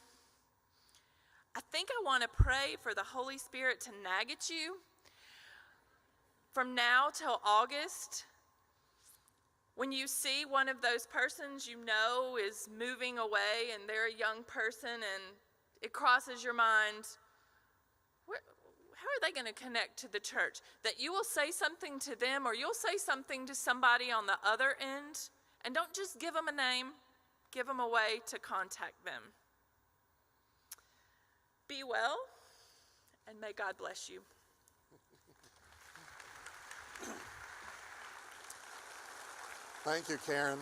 I think I want to pray for the Holy Spirit to nag at you from now till August. When you see one of those persons you know is moving away and they're a young person and it crosses your mind, how are they going to connect to the church? That you will say something to them or you'll say something to somebody on the other end, and don't just give them a name, give them a way to contact them. Be well, and may God bless you. Thank you, Karen.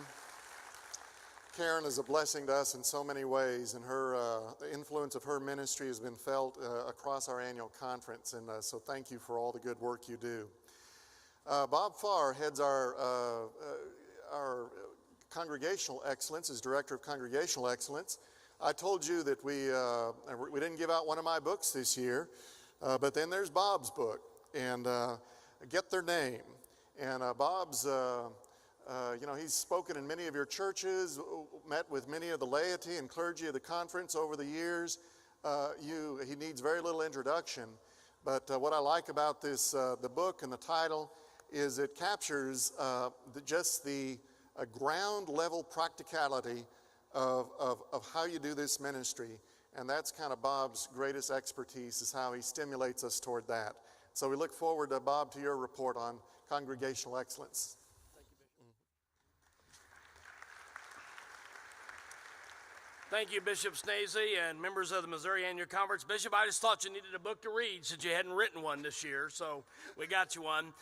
Karen is a blessing to us in so many ways, and the influence of her ministry has been felt across our annual conference, and so thank you for all the good work you do. Bob Farr heads our Congregational Excellence, is Director of Congregational Excellence. I told you that we didn't give out one of my books this year, but then there's Bob's book, and Get Their Name. And Bob's, he's spoken in many of your churches, met with many of the laity and clergy of the conference over the years. He needs very little introduction, but what I like about this, the book and the title, is it captures just the ground level practicality of how you do this ministry. And that's kind of Bob's greatest expertise, is how he stimulates us toward that. So we look forward, Bob, to your report on congregational excellence. Thank you, Bishop Schnase and members of the Missouri Annual Conference. Bishop, I just thought you needed a book to read since you hadn't written one this year, so we got you one.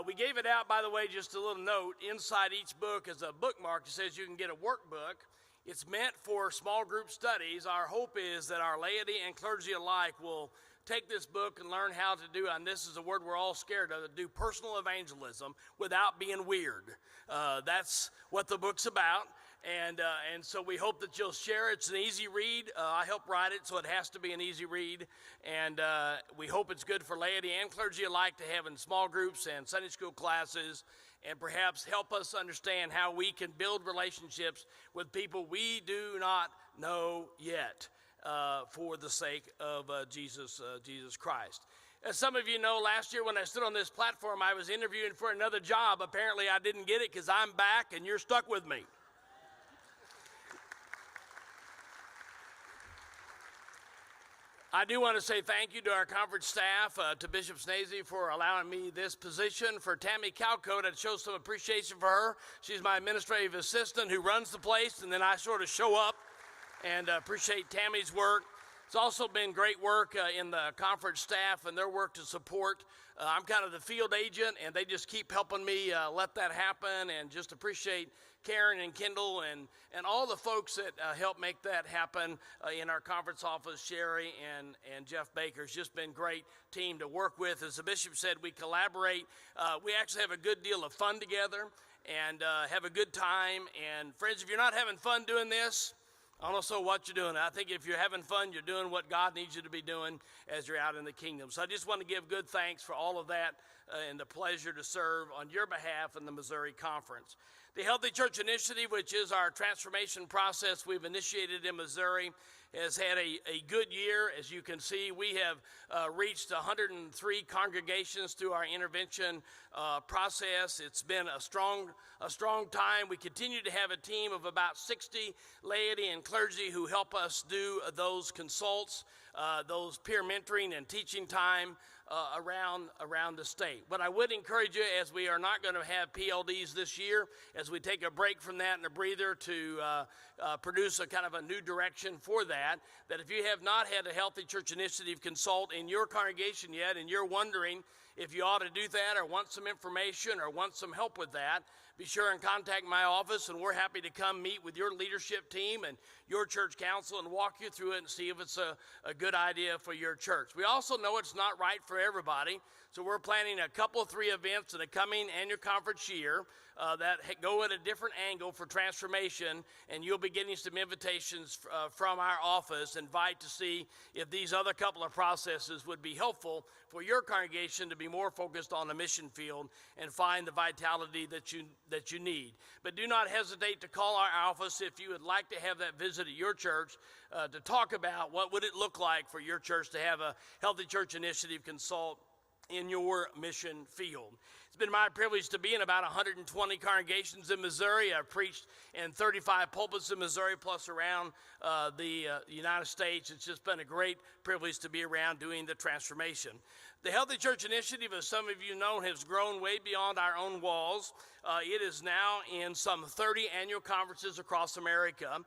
We gave it out, by the way, just a little note. Inside each book is a bookmark that says you can get a workbook. It's meant for small group studies. Our hope is that our laity and clergy alike will take this book and learn how to do, and this is a word we're all scared of, to do personal evangelism without being weird. That's what the book's about. And so we hope that you'll share. It's an easy read. I helped write it, so it has to be an easy read. And we hope it's good for laity and clergy alike to have in small groups and Sunday school classes, and perhaps help us understand how we can build relationships with people we do not know yet for the sake of Jesus Christ. As some of you know, last year when I stood on this platform, I was interviewing for another job. Apparently, I didn't get it because I'm back and you're stuck with me. I do want to say thank you to our conference staff, to Bishop Schnase for allowing me this position. For Tammy Calcote, I'd show some appreciation for her. She's my administrative assistant who runs the place, and then I sort of show up and appreciate Tammy's work. It's also been great work in the conference staff and their work to support. I'm kind of the field agent, and they just keep helping me let that happen, and just appreciate Karen and Kendall and all the folks that help make that happen in our conference office. Sherry and Jeff Baker. It's just been a great team to work with. As the bishop said, we collaborate. We actually have a good deal of fun together and have a good time. And friends, if you're not having fun doing this, I don't know what you're doing. I think if you're having fun, you're doing what God needs you to be doing as you're out in the kingdom. So I just want to give good thanks for all of that and the pleasure to serve on your behalf in the Missouri Conference. The Healthy Church Initiative, which is our transformation process we've initiated in Missouri, has had a good year. As you can see, we have reached 103 congregations through our intervention process. It's been a strong time. We continue to have a team of about 60 laity and clergy who help us do those consults, those peer mentoring and teaching time around the state. But I would encourage you, as we are not going to have PLDs this year, as we take a break from that and a breather to produce a kind of a new direction for that if you have not had a Healthy Church Initiative consult in your congregation yet, and you're wondering if you ought to do that or want some information or want some help with that, be sure and contact my office, and we're happy to come meet with your leadership team and your church council and walk you through it and see if it's a good idea for your church. We also know it's not right for everybody, so we're planning a couple, 3 events in the coming annual conference year that go at a different angle for transformation, and you'll be getting some invitations from our office. Invite to see if these other couple of processes would be helpful for your congregation to be more focused on the mission field and find the vitality that you need. But do not hesitate to call our office if you would like to have that visit at your church to talk about what would it look like for your church to have a Healthy Church Initiative consult in your mission field. It's been my privilege to be in about 120 congregations in Missouri. I've preached in 35 pulpits in Missouri, plus around the United States. It's just been a great privilege to be around doing the transformation. The Healthy Church Initiative, as some of you know, has grown way beyond our own walls. It is now in some 30 annual conferences across America.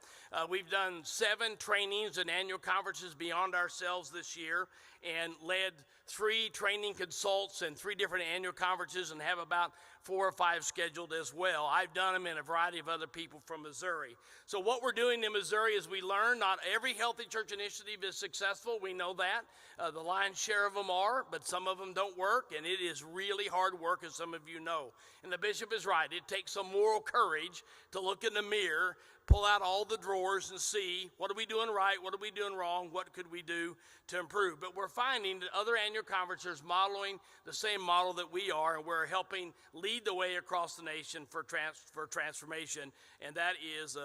We've done 7 trainings and annual conferences beyond ourselves this year, and led 3 training consults and 3 different annual conferences, and have about 4 or 5 scheduled as well. I've done them, and a variety of other people from Missouri. So what we're doing in Missouri is we learn not every Healthy Church Initiative is successful. We know that. The lion's share of them are, but some of them don't work, and it is really hard work, as some of you know. And the bishop is right. It takes some moral courage to look in the mirror, pull out all the drawers and see, what are we doing right, what are we doing wrong, what could we do to improve. But we're finding that other annual conferences are modeling the same model that we are, and we're helping lead the way across the nation for transformation, and that is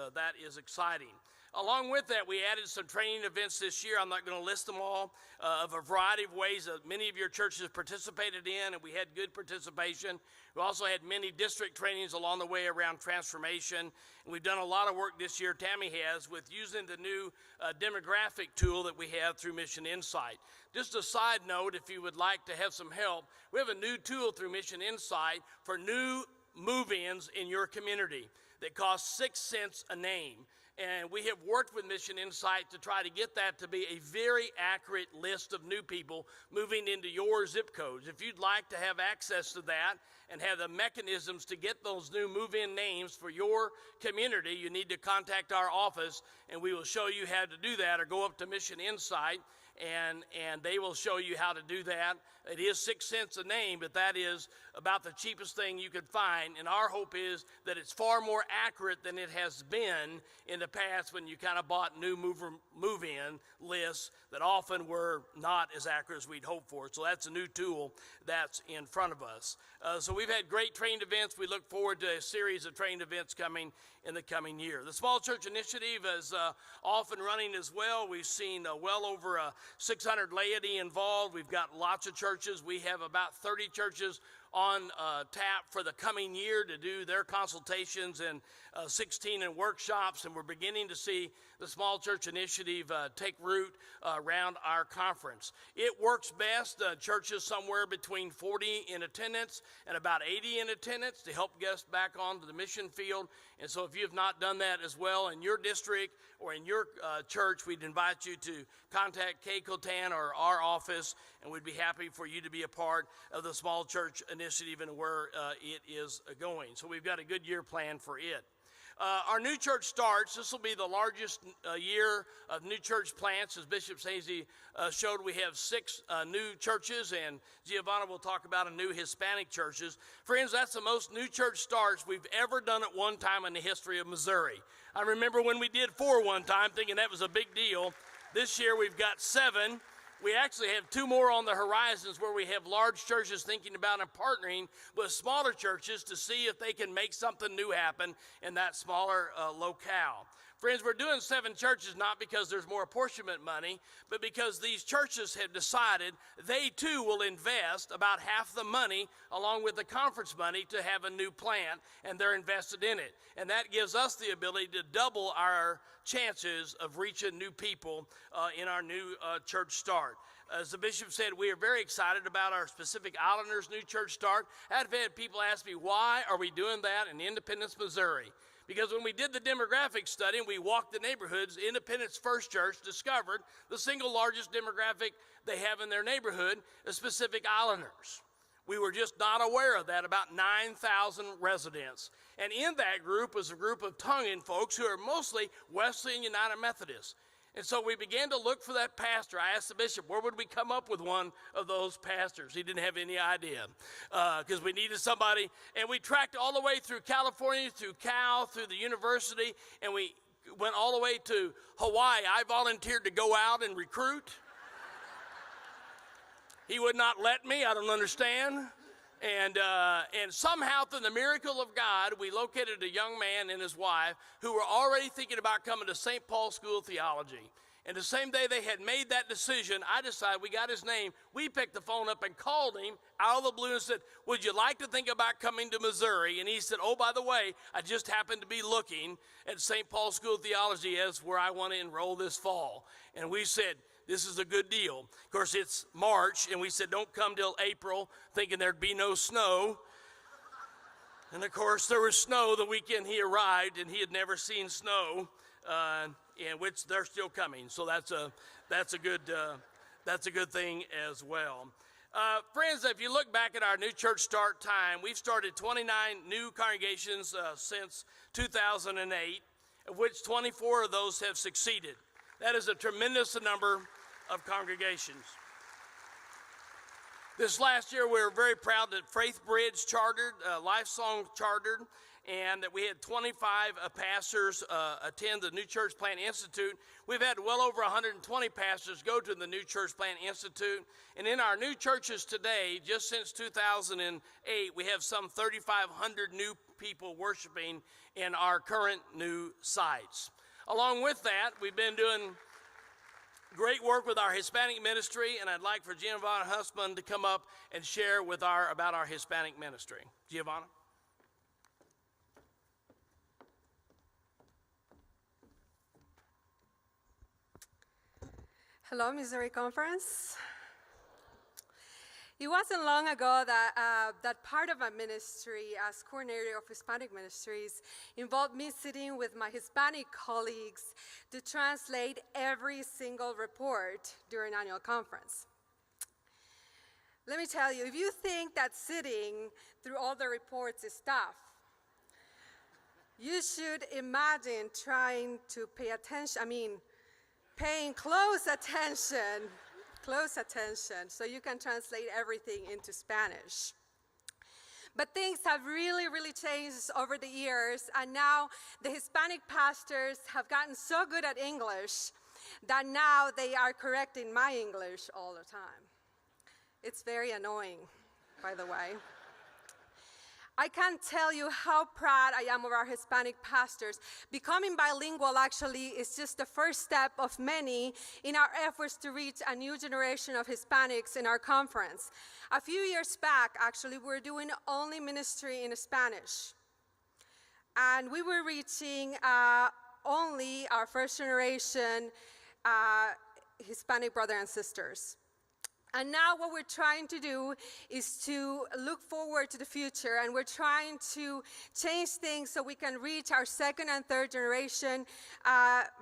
exciting. Along with that, we added some training events this year. I'm not going to list them all, of a variety of ways that many of your churches participated in, and we had good participation. We also had many district trainings along the way around transformation, and we've done a lot of work this year, Tammy has, with using the new demographic tool that we have through Mission Insight. Just a side note, if you would like to have some help, we have a new tool through Mission Insight for new move-ins in your community that costs 6 cents a name. And we have worked with Mission Insight to try to get that to be a very accurate list of new people moving into your zip codes. If you'd like to have access to that and have the mechanisms to get those new move-in names for your community, you need to contact our office, and we will show you how to do that, or go up to Mission Insight and they will show you how to do that. It is 6 cents a name, but that is about the cheapest thing you could find. And our hope is that it's far more accurate than it has been in the past when you kind of bought new move-in lists that often were not as accurate as we'd hoped for. So that's a new tool that's in front of us. So we've had great trained events. We look forward to a series of trained events coming in the coming year. The Small Church Initiative is off and running as well. We've seen well over 600 laity involved. We've got lots of churches churches. We have about 30 churches on tap for the coming year to do their consultations, and 16 in workshops, and we're beginning to see the small church initiative take root around our conference. It works best, churches somewhere between 40 in attendance and about 80 in attendance to help get us back onto the mission field. And so if you have not done that as well in your district or in your church, we'd invite you to contact Kay Cotan or our office, and we'd be happy for you to be a part of the small church initiative and where it is going. So we've got a good year planned for it. Our new church starts. This will be the largest year of new church plants. As Bishop Schnase showed, we have 6 new churches, and Giovanna will talk about a new Hispanic churches. Friends, that's the most new church starts we've ever done at one time in the history of Missouri. I remember when we did 4 one time, thinking that was a big deal. This year we've got 7. We actually have 2 more on the horizons where we have large churches thinking about and partnering with smaller churches to see if they can make something new happen in that smaller locale. Friends, we're doing 7 churches not because there's more apportionment money, but because these churches have decided they too will invest about half the money along with the conference money to have a new plant, and they're invested in it. And that gives us the ability to double our chances of reaching new people in our new church start. As the bishop said, we are very excited about our Pacific Islanders new church start. I've had people ask me, why are we doing that in Independence, Missouri? Because when we did the demographic study and we walked the neighborhoods, Independence First Church discovered the single largest demographic they have in their neighborhood is Pacific Islanders. We were just not aware of that, about 9,000 residents. And in that group was a group of Tongan folks who are mostly Wesleyan United Methodists. And so we began to look for that pastor. I asked the bishop, where would we come up with one of those pastors? He didn't have any idea because we needed somebody. And we tracked all the way through California, through Cal, through the university, and we went all the way to Hawaii. I volunteered to go out and recruit. He would not let me. I don't understand. And somehow, through the miracle of God, we located a young man and his wife who were already thinking about coming to St. Paul School of Theology. And the same day they had made that decision, I decided, we got his name. We picked the phone up and called him out of the blue and said, would you like to think about coming to Missouri? And he said, oh, by the way, I just happened to be looking at St. Paul School of Theology as where I want to enroll this fall. And we said, this is a good deal. Of course, it's March, and we said, don't come till April, thinking there'd be no snow. And, of course, there was snow the weekend he arrived, and he had never seen snow, in which they're still coming. So that's a good thing as well. Friends, if you look back at our new church start time, we've started 29 new congregations since 2008, of which 24 of those have succeeded. That is a tremendous number of congregations. This last year, we were very proud that Faith Bridge chartered, Lifesong chartered, and that we had 25 pastors attend the New Church Plant Institute. We've had well over 120 pastors go to the New Church Plant Institute. And in our new churches today, just since 2008, we have some 3,500 new people worshiping in our current new sites. Along with that, we've been doing great work with our Hispanic ministry, and I'd like for Giovanna Husband to come up and share about our Hispanic ministry. Giovanna? Hello, Missouri Conference. It wasn't long ago that part of my ministry as coordinator of Hispanic ministries involved me sitting with my Hispanic colleagues to translate every single report during annual conference. Let me tell you, if you think that sitting through all the reports is tough, you should imagine trying to paying close attention so you can translate everything into Spanish. But things have really, really changed over the years, and now the Hispanic pastors have gotten so good at English that now they are correcting my English all the time. It's very annoying, by the way. I can't tell you how proud I am of our Hispanic pastors. Becoming bilingual actually is just the first step of many in our efforts to reach a new generation of Hispanics in our conference. A few years back, actually, we were doing only ministry in Spanish. And we were reaching only our first generation Hispanic brothers and sisters. And now what we're trying to do is to look forward to the future, and we're trying to change things so we can reach our second and third generation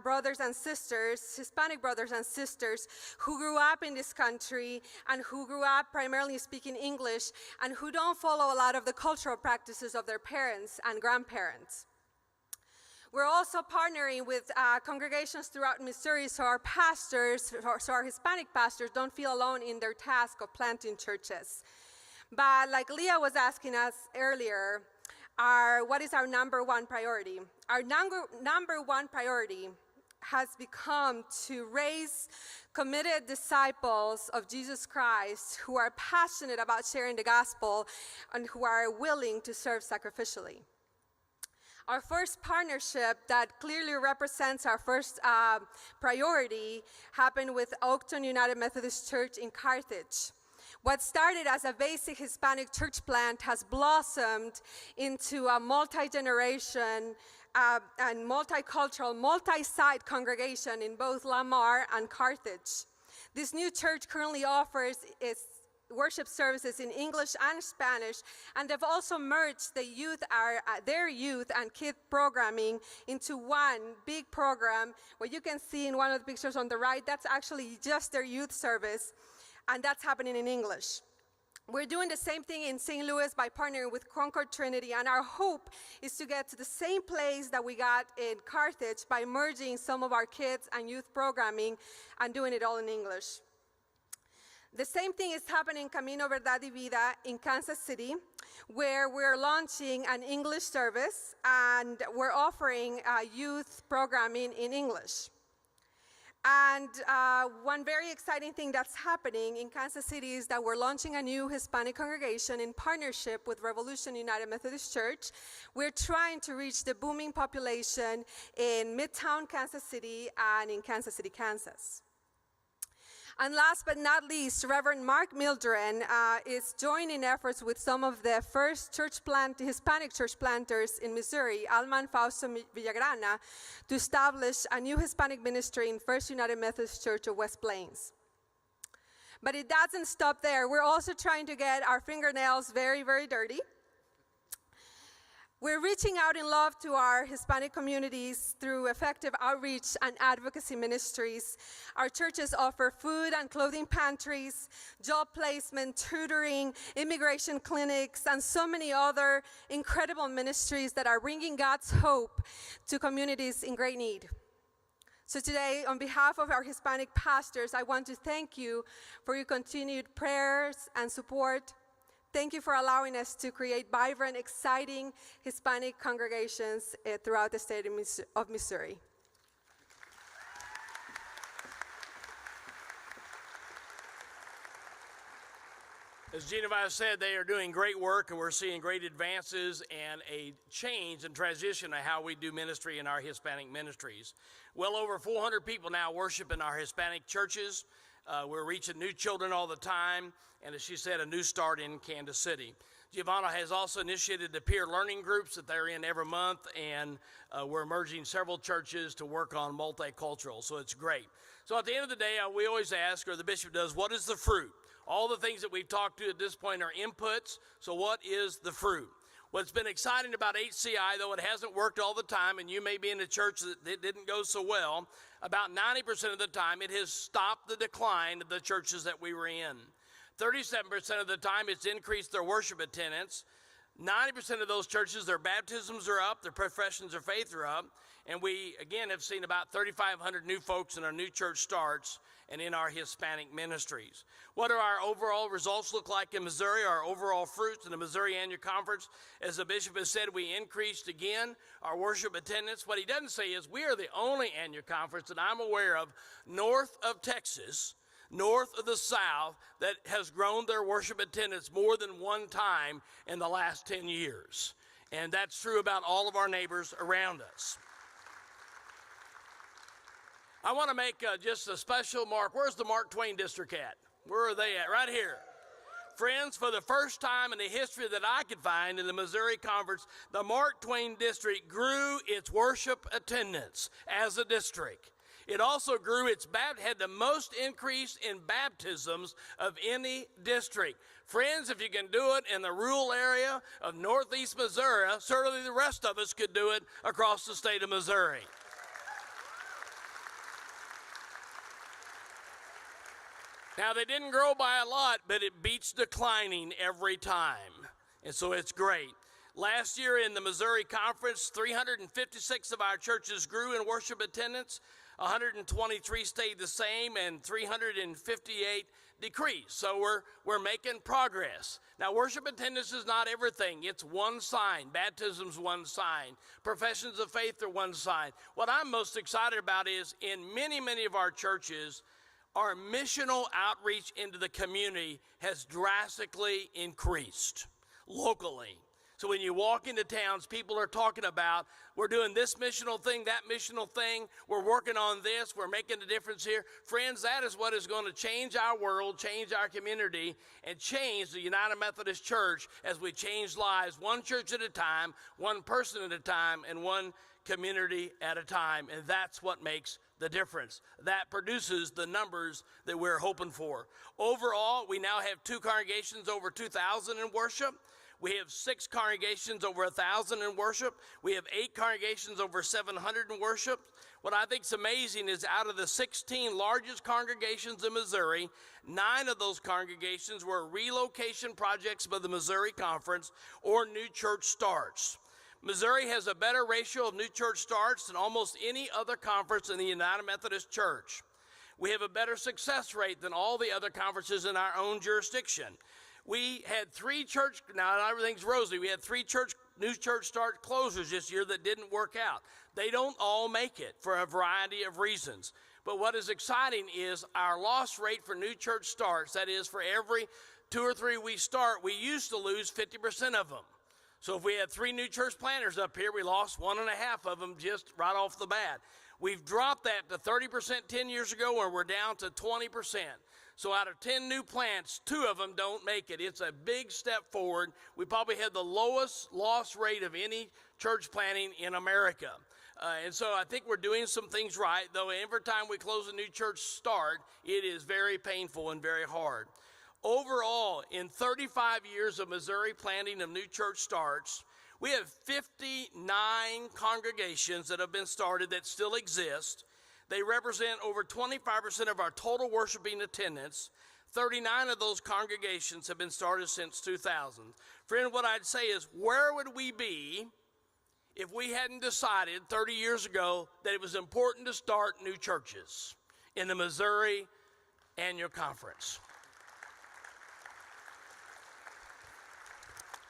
brothers and sisters, Hispanic brothers and sisters, who grew up in this country and who grew up primarily speaking English and who don't follow a lot of the cultural practices of their parents and grandparents. We're also partnering with congregations throughout Missouri so our pastors, so our Hispanic pastors don't feel alone in their task of planting churches. But like Leah was asking us earlier, what is our number one priority? Our number one priority has become to raise committed disciples of Jesus Christ who are passionate about sharing the gospel and who are willing to serve sacrificially. Our first partnership that clearly represents our first priority happened with Oakton United Methodist Church in Carthage. What started as a basic Hispanic church plant has blossomed into a multi-generation and multicultural, multi-site congregation in both Lamar and Carthage. This new church currently offers its worship services in English and Spanish, and they've also merged the their youth and kid programming into one big program. What you can see in one of the pictures on the right, that's actually just their youth service, and that's happening in English. We're doing the same thing in St. Louis by partnering with Concord Trinity, and our hope is to get to the same place that we got in Carthage by merging some of our kids and youth programming and doing it all in English. The same thing is happening in Camino Verdad y Vida in Kansas City, where we're launching an English service and we're offering youth programming in English. And one very exciting thing that's happening in Kansas City is that we're launching a new Hispanic congregation in partnership with Revolution United Methodist Church. We're trying to reach the booming population in Midtown Kansas City and in Kansas City, Kansas. And last but not least, Reverend Mark Mildren is joining efforts with some of the first Hispanic church planters in Missouri, Alma and Fausto Villagrana, to establish a new Hispanic ministry in First United Methodist Church of West Plains. But it doesn't stop there. We're also trying to get our fingernails very, very dirty. We're reaching out in love to our Hispanic communities through effective outreach and advocacy ministries. Our churches offer food and clothing pantries, job placement, tutoring, immigration clinics, and so many other incredible ministries that are bringing God's hope to communities in great need. So today, on behalf of our Hispanic pastors, I want to thank you for your continued prayers and support. Thank you for allowing us to create vibrant, exciting Hispanic congregations throughout the state of Missouri. As Genevieve said, they are doing great work, and we're seeing great advances and a change and transition of how we do ministry in our Hispanic ministries. Well over 400 people now worship in our Hispanic churches. We're reaching new children all the time, and as she said, a new start in Kansas City. Giovanna has also initiated the peer learning groups that they're in every month, and we're merging several churches to work on multicultural, so it's great. So at the end of the day, we always ask, or the bishop does, what is the fruit? All the things that we've talked to at this point are inputs, so what is the fruit? What's been exciting about HCI, though it hasn't worked all the time, and you may be in a church that didn't go so well, about 90% of the time it has stopped the decline of the churches that we were in. 37% of the time it's increased their worship attendance. 90% of those churches, their baptisms are up, their professions of faith are up, and we, again, have seen about 3,500 new folks in our new church starts and in our Hispanic ministries. What do our overall results look like in Missouri, our overall fruits in the Missouri Annual Conference? As the bishop has said, we increased again our worship attendance. What he doesn't say is we are the only annual conference that I'm aware of north of Texas north of the south that has grown their worship attendance more than one time in the last 10 years. And that's true about all of our neighbors around us. I want to make just a special mark. Where's the Mark Twain District at? Where are they at? Right here. Friends, for the first time in the history that I could find in the Missouri Conference, the Mark Twain District grew its worship attendance as a district. It also grew had the most increase in baptisms of any district. Friends, if you can do it in the rural area of northeast Missouri, certainly the rest of us could do it across the state of Missouri. Now, they didn't grow by a lot, but it beats declining every time, and so it's great. Last year in the Missouri Conference, 356 of our churches grew in worship attendance, 123 stayed the same, and 358 decreased. So we're making progress. Now, worship attendance is not everything. It's one sign. Baptism's one sign. Professions of faith are one sign. What I'm most excited about is in many, many of our churches, our missional outreach into the community has drastically increased locally. So when you walk into towns, people are talking about, we're doing this missional thing, that missional thing, we're working on this, we're making a difference here. Friends, that is what is going to change our world, change our community, and change the United Methodist Church as we change lives one church at a time, one person at a time, and one community at a time. And that's what makes the difference. That produces the numbers that we're hoping for. Overall, we now have 2 congregations over 2,000 in worship. We have 6 congregations over 1,000 in worship. We have 8 congregations over 700 in worship. What I think is amazing is out of the 16 largest congregations in Missouri, 9 of those congregations were relocation projects by the Missouri Conference or new church starts. Missouri has a better ratio of new church starts than almost any other conference in the United Methodist Church. We have a better success rate than all the other conferences in our own jurisdiction. We had 3 church, now not everything's rosy, we had 3 new church start closures this year that didn't work out. They don't all make it for a variety of reasons. But what is exciting is our loss rate for new church starts, that is for every 2 or 3 we start, we used to lose 50% of them. So if we had 3 new church planters up here, we lost 1.5 of them just right off the bat. We've dropped that to 30% 10 years ago, where we're down to 20%. So out of 10 new plants, 2 of them don't make it. It's a big step forward. We probably had the lowest loss rate of any church planting in America. And so I think we're doing some things right, though every time we close a new church start, it is very painful and very hard. Overall, in 35 years of Missouri planting of new church starts, we have 59 congregations that have been started that still exist. They represent over 25% of our total worshiping attendance. 39 of those congregations have been started since 2000. Friend, what I'd say is, where would we be if we hadn't decided 30 years ago that it was important to start new churches in the Missouri Annual Conference?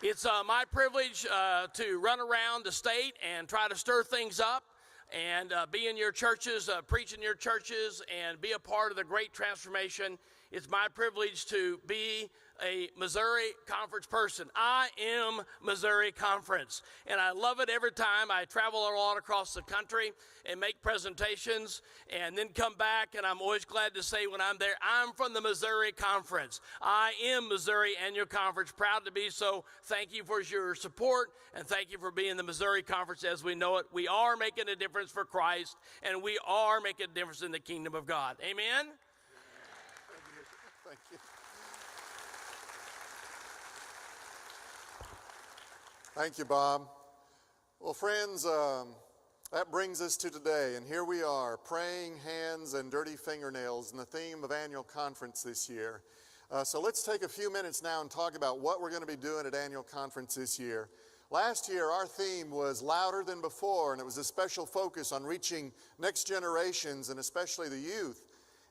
It's my privilege to run around the state and try to stir things up and be in your churches, preach in your churches, and be a part of the great transformation. It's my privilege to be a Missouri Conference person. I am Missouri Conference, and I love it every time I travel a lot across the country and make presentations and then come back, and I'm always glad to say when I'm there, I'm from the Missouri Conference. I am Missouri Annual Conference, proud to be so. Thank you for your support, and thank you for being the Missouri Conference as we know it. We are making a difference for Christ, and we are making a difference in the kingdom of God. Amen? Thank you. Thank you, Bob. Well, friends, that brings us to today, and here we are, praying hands and dirty fingernails, and the theme of annual conference this year. So let's take a few minutes now and talk about what we're going to be doing at annual conference this year. Last year, our theme was louder than before, and it was a special focus on reaching next generations, and especially the youth.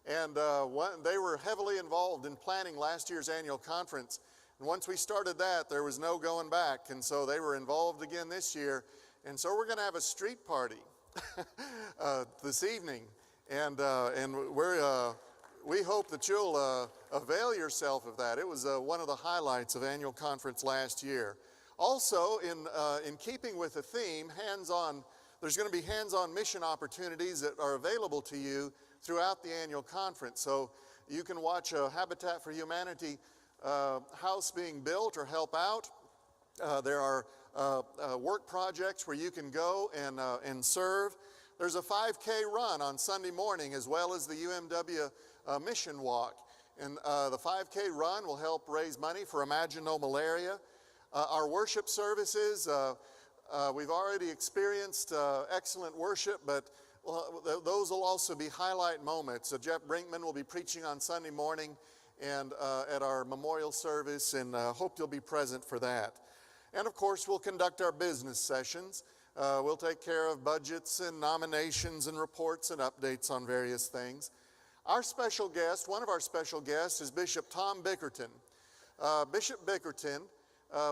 And they were heavily involved in planning last year's annual conference. And once we started that, there was no going back. And so they were involved again this year. And so we're going to have a street party this evening. And we hope that you'll avail yourself of that. It was one of the highlights of annual conference last year. Also, in keeping with the theme, hands-on, there's going to be hands-on mission opportunities that are available to you throughout the annual conference. So you can watch a Habitat for Humanity house being built or help out. There are work projects where you can go and serve. There's a 5K run on Sunday morning as well as the UMW mission walk. And the 5K run will help raise money for Imagine No Malaria. Our worship services, we've already experienced excellent worship, but those will also be highlight moments. Jeff Brinkman will be preaching on Sunday morning and at our memorial service, and hope you'll be present for that. And of course, we'll conduct our business sessions. We'll take care of budgets and nominations and reports and updates on various things. Our special guest, one of our special guests, is Bishop Tom Bickerton. Bishop Bickerton,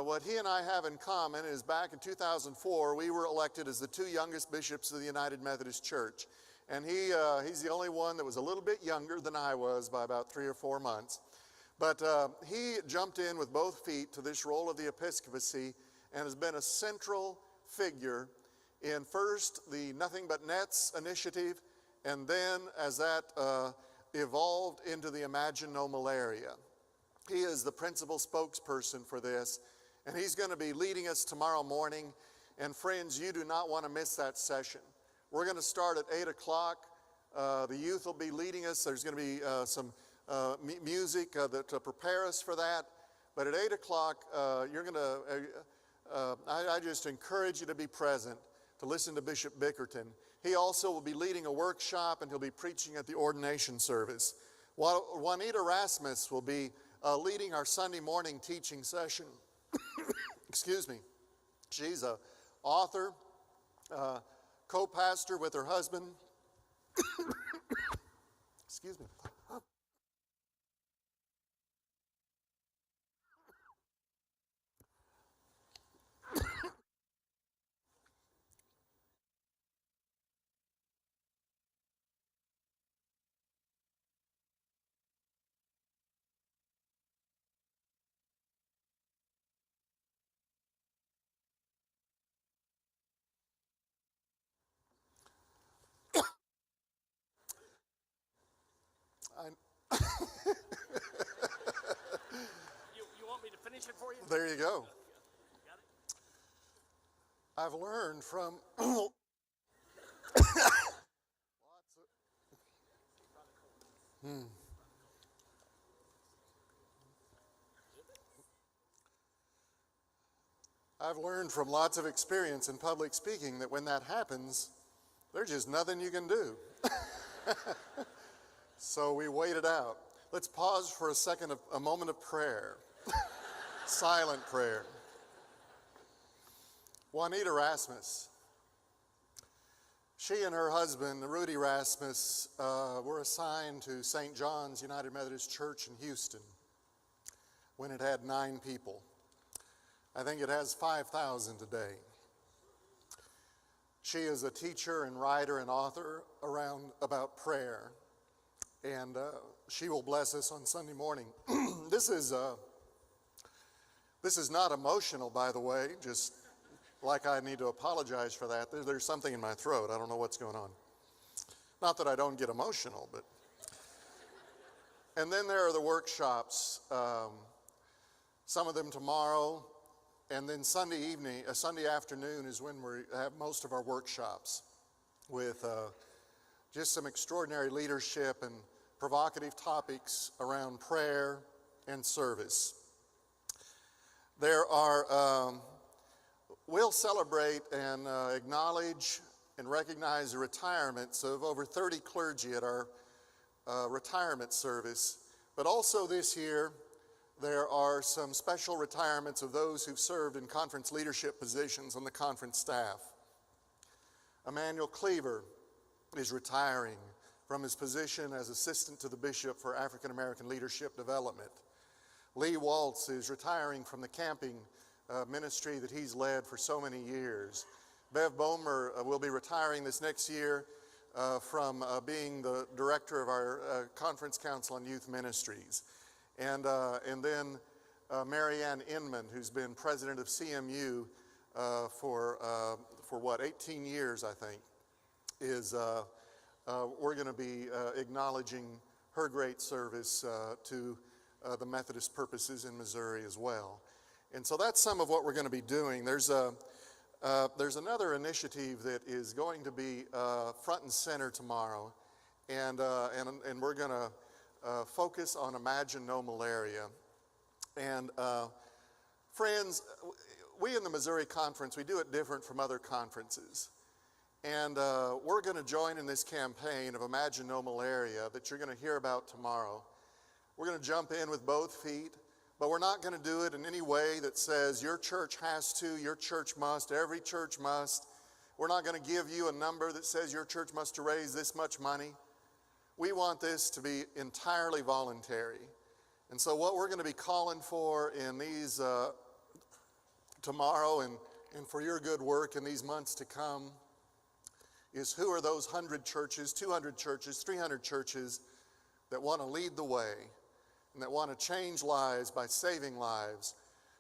what he and I have in common is back in 2004, we were elected as the two youngest bishops of the United Methodist Church. And he's the only one that was a little bit younger than I was by about 3 or 4 months. But he jumped in with both feet to this role of the episcopacy and has been a central figure in first the Nothing But Nets initiative, and then as that evolved into the Imagine No Malaria. He is the principal spokesperson for this, and he's going to be leading us tomorrow morning. And friends, you do not want to miss that session. We're going to start at 8 o'clock. The youth will be leading us. There's going to be some music to prepare us for that. But at 8 o'clock, I just encourage you to be present to listen to Bishop Bickerton. He also will be leading a workshop, and he'll be preaching at the ordination service. Juanita Rasmus will be leading our Sunday morning teaching session. Excuse me. She's an author, co-pastor with her husband. Excuse me. You want me to finish it for you? There you go. Got it? I've learned from I've learned from lots of experience in public speaking that when that happens, there's just nothing you can do. So we wait it out. Let's pause for a second, a moment of prayer. Silent prayer. Juanita Rasmus. She and her husband, Rudy Rasmus, were assigned to St. John's United Methodist Church in Houston when it had 9 people. I think it has 5,000 today. She is a teacher and writer and author about prayer, and she will bless us on Sunday morning. This is not emotional, by the way, just like I need to apologize for that. There's something in my throat. I don't know what's going on. Not that I don't get emotional, but. And then there are the workshops, some of them tomorrow, and then Sunday afternoon is when we have most of our workshops with just some extraordinary leadership and provocative topics around prayer and service. We'll celebrate and acknowledge and recognize the retirements of over 30 clergy at our retirement service. But also this year, there are some special retirements of those who've served in conference leadership positions on the conference staff. Emmanuel Cleaver is retiring from his position as assistant to the bishop for African American leadership development. Lee Waltz is retiring from the camping ministry that he's led for so many years. Bev Bomer will be retiring this next year from being the director of our Conference Council on Youth Ministries. And then Mary Ann Inman, who's been president of CMU for what, 18 years, I think, is we're going to be acknowledging her great service to the Methodist purposes in Missouri as well. And so that's some of what we're going to be doing. There's another initiative that is going to be front and center tomorrow, and we're going to focus on Imagine No Malaria. And friends, we in the Missouri Conference, we do it different from other conferences. And we're going to join in this campaign of Imagine No Malaria that you're going to hear about tomorrow. We're going to jump in with both feet, but we're not going to do it in any way that says your church has to, your church must, every church must. We're not going to give you a number that says your church must raise this much money. We want this to be entirely voluntary. And so what we're going to be calling for in these tomorrow and for your good work in these months to come is who are those 100 churches, 200 churches, 300 churches that want to lead the way and that want to change lives by saving lives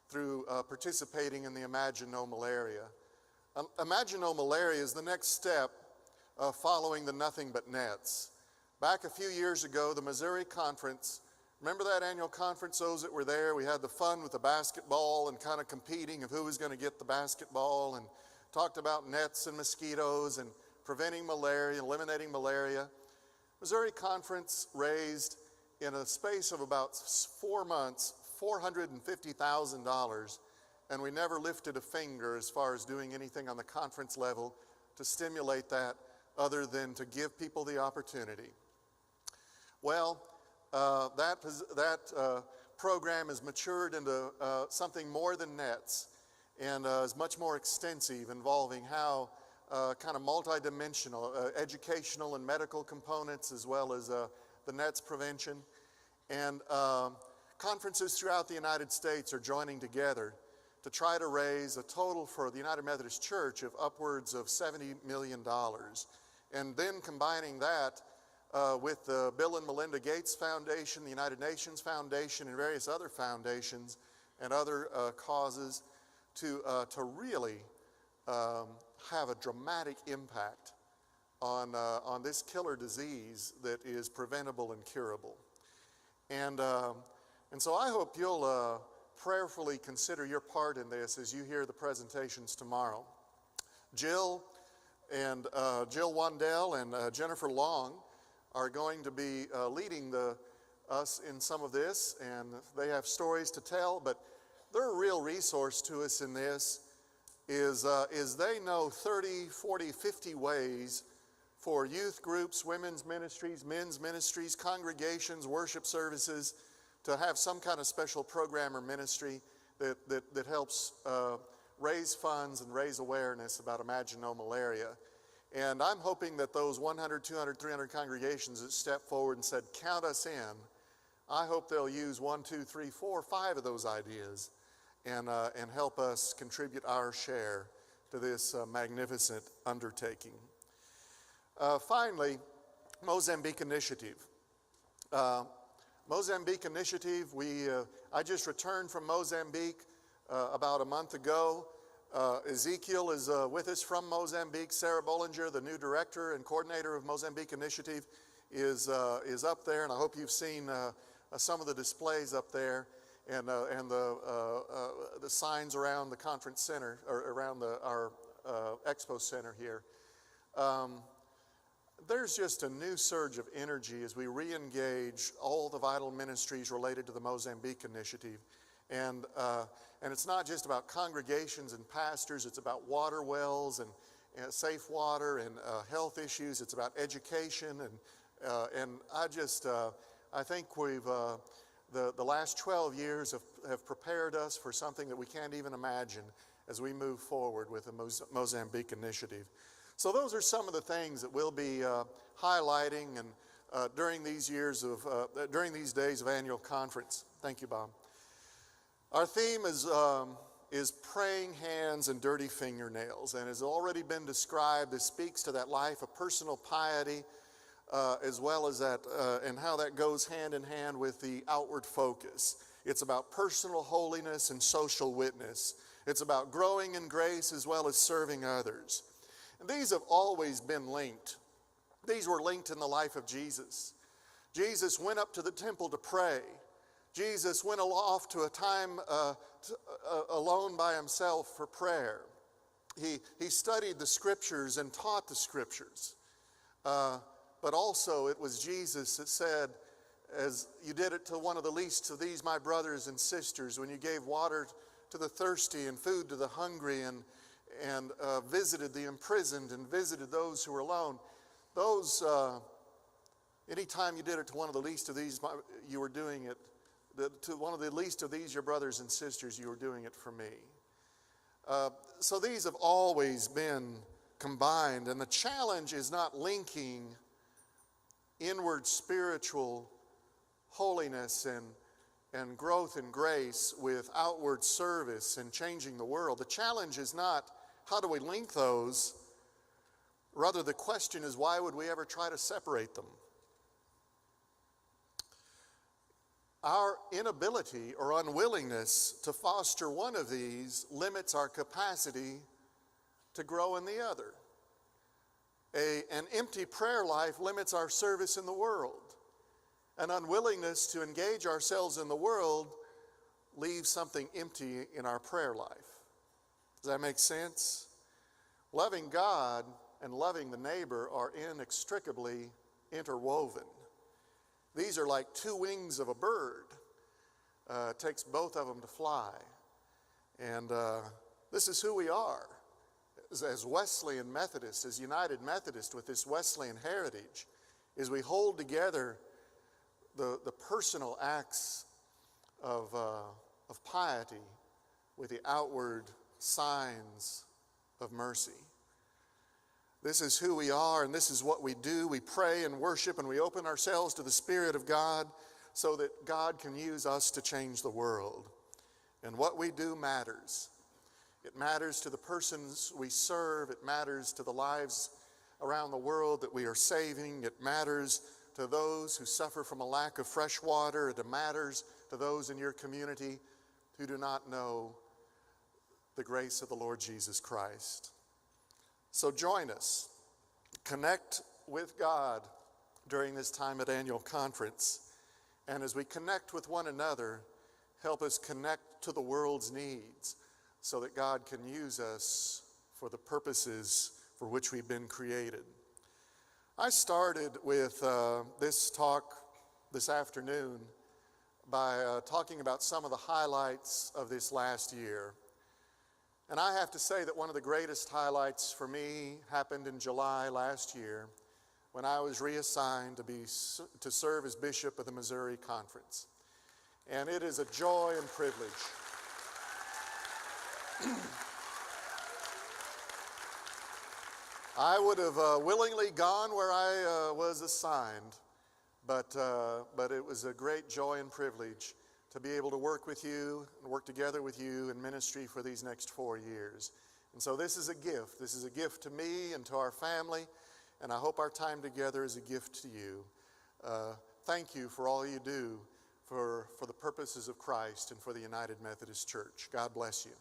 through participating in the Imagine No Malaria. Imagine No Malaria is the next step following the Nothing But Nets. Back a few years ago, the Missouri Conference, remember that annual conference, those that were there? We had the fun with the basketball and kind of competing of who was going to get the basketball, and talked about nets and mosquitoes and preventing malaria, eliminating malaria. Missouri Conference raised, in a space of about 4 months, $450,000, and we never lifted a finger as far as doing anything on the conference level to stimulate that other than to give people the opportunity. Well, that program has matured into something more than nets, and is much more extensive, involving how kind of multidimensional educational and medical components, as well as the nets prevention. And conferences throughout the United States are joining together to try to raise a total for the United Methodist Church of upwards of $70 million. And then combining that with the Bill and Melinda Gates Foundation, the United Nations Foundation, and various other foundations and other causes to really have a dramatic impact on this killer disease that is preventable and curable. And so I hope you'll prayerfully consider your part in this as you hear the presentations tomorrow. Jill Wandell and Jennifer Long are going to be leading us in some of this, and they have stories to tell, but they're a real resource to us in this is they know 30, 40, 50 ways for youth groups, women's ministries, men's ministries, congregations, worship services to have some kind of special program or ministry that helps raise funds and raise awareness about Imagine No Malaria. And I'm hoping that those 100, 200, 300 congregations that stepped forward and said, count us in, I hope they'll use 1, 2, 3, 4, 5 of those ideas and help us contribute our share to this magnificent undertaking. Finally, Mozambique Initiative. Mozambique Initiative, I just returned from Mozambique about a month ago. Ezekiel is with us from Mozambique. Sarah Bollinger, the new director and coordinator of Mozambique Initiative, is up there, and I hope you've seen some of the displays up there and the signs around the conference center, or around our expo center here. There's just a new surge of energy as we re-engage all the vital ministries related to the Mozambique Initiative. And it's not just about congregations and pastors, it's about water wells and safe water and health issues. It's about education, and I think we've the last 12 years have prepared us for something that we can't even imagine as we move forward with the Mozambique Initiative. So those are some of the things that we'll be highlighting and during these days of annual conference. Thank you, Bob. Our theme is is praying hands and dirty fingernails, and has already been described. This speaks to that life of personal piety, as well as that, and how that goes hand in hand with the outward focus. It's about personal holiness and social witness. It's about growing in grace as well as serving others. And these have always been linked. These were linked in the life of Jesus. Jesus went up to the temple to pray. Jesus went off to a time alone by himself for prayer. He studied the scriptures and taught the scriptures. But also it was Jesus that said, as you did it to one of the least of these, my brothers and sisters, when you gave water to the thirsty and food to the hungry, and visited the imprisoned and visited those who were alone. Those, anytime you did it to one of the least of these, you were doing it, to one of the least of these, your brothers and sisters, you were doing it for me. So these have always been combined, and the challenge is not linking inward spiritual holiness and growth in grace with outward service and changing the world. The challenge is not how do we link those, rather the question is why would we ever try to separate them? Our inability or unwillingness to foster one of these limits our capacity to grow in the other. An empty prayer life limits our service in the world. An unwillingness to engage ourselves in the world leaves something empty in our prayer life. Does that make sense? Loving God and loving the neighbor are inextricably interwoven. These are like two wings of a bird. It takes both of them to fly. And this is who we are. As Wesleyan Methodist, as United Methodist with this Wesleyan heritage, is we hold together the personal acts of piety with the outward signs of mercy. This is who we are, and this is what we do. We pray and worship, and we open ourselves to the Spirit of God so that God can use us to change the world. And what we do matters. It matters to the persons we serve. It matters to the lives around the world that we are saving. It matters to those who suffer from a lack of fresh water. It matters to those in your community who do not know the grace of the Lord Jesus Christ. So join us. Connect with God during this time at annual conference. And as we connect with one another, help us connect to the world's needs so that God can use us for the purposes for which we've been created. I started with this talk this afternoon by talking about some of the highlights of this last year. And I have to say that one of the greatest highlights for me happened in July last year when I was reassigned to serve as bishop of the Missouri Conference. And it is a joy and privilege. I would have willingly gone where I was assigned, but it was a great joy and privilege to be able to work with you and work together with you in ministry for these next 4 years. And so this is a gift. This is a gift to me and to our family, and I hope our time together is a gift to you. Thank you for all you do for the purposes of Christ and for the United Methodist Church. God bless you.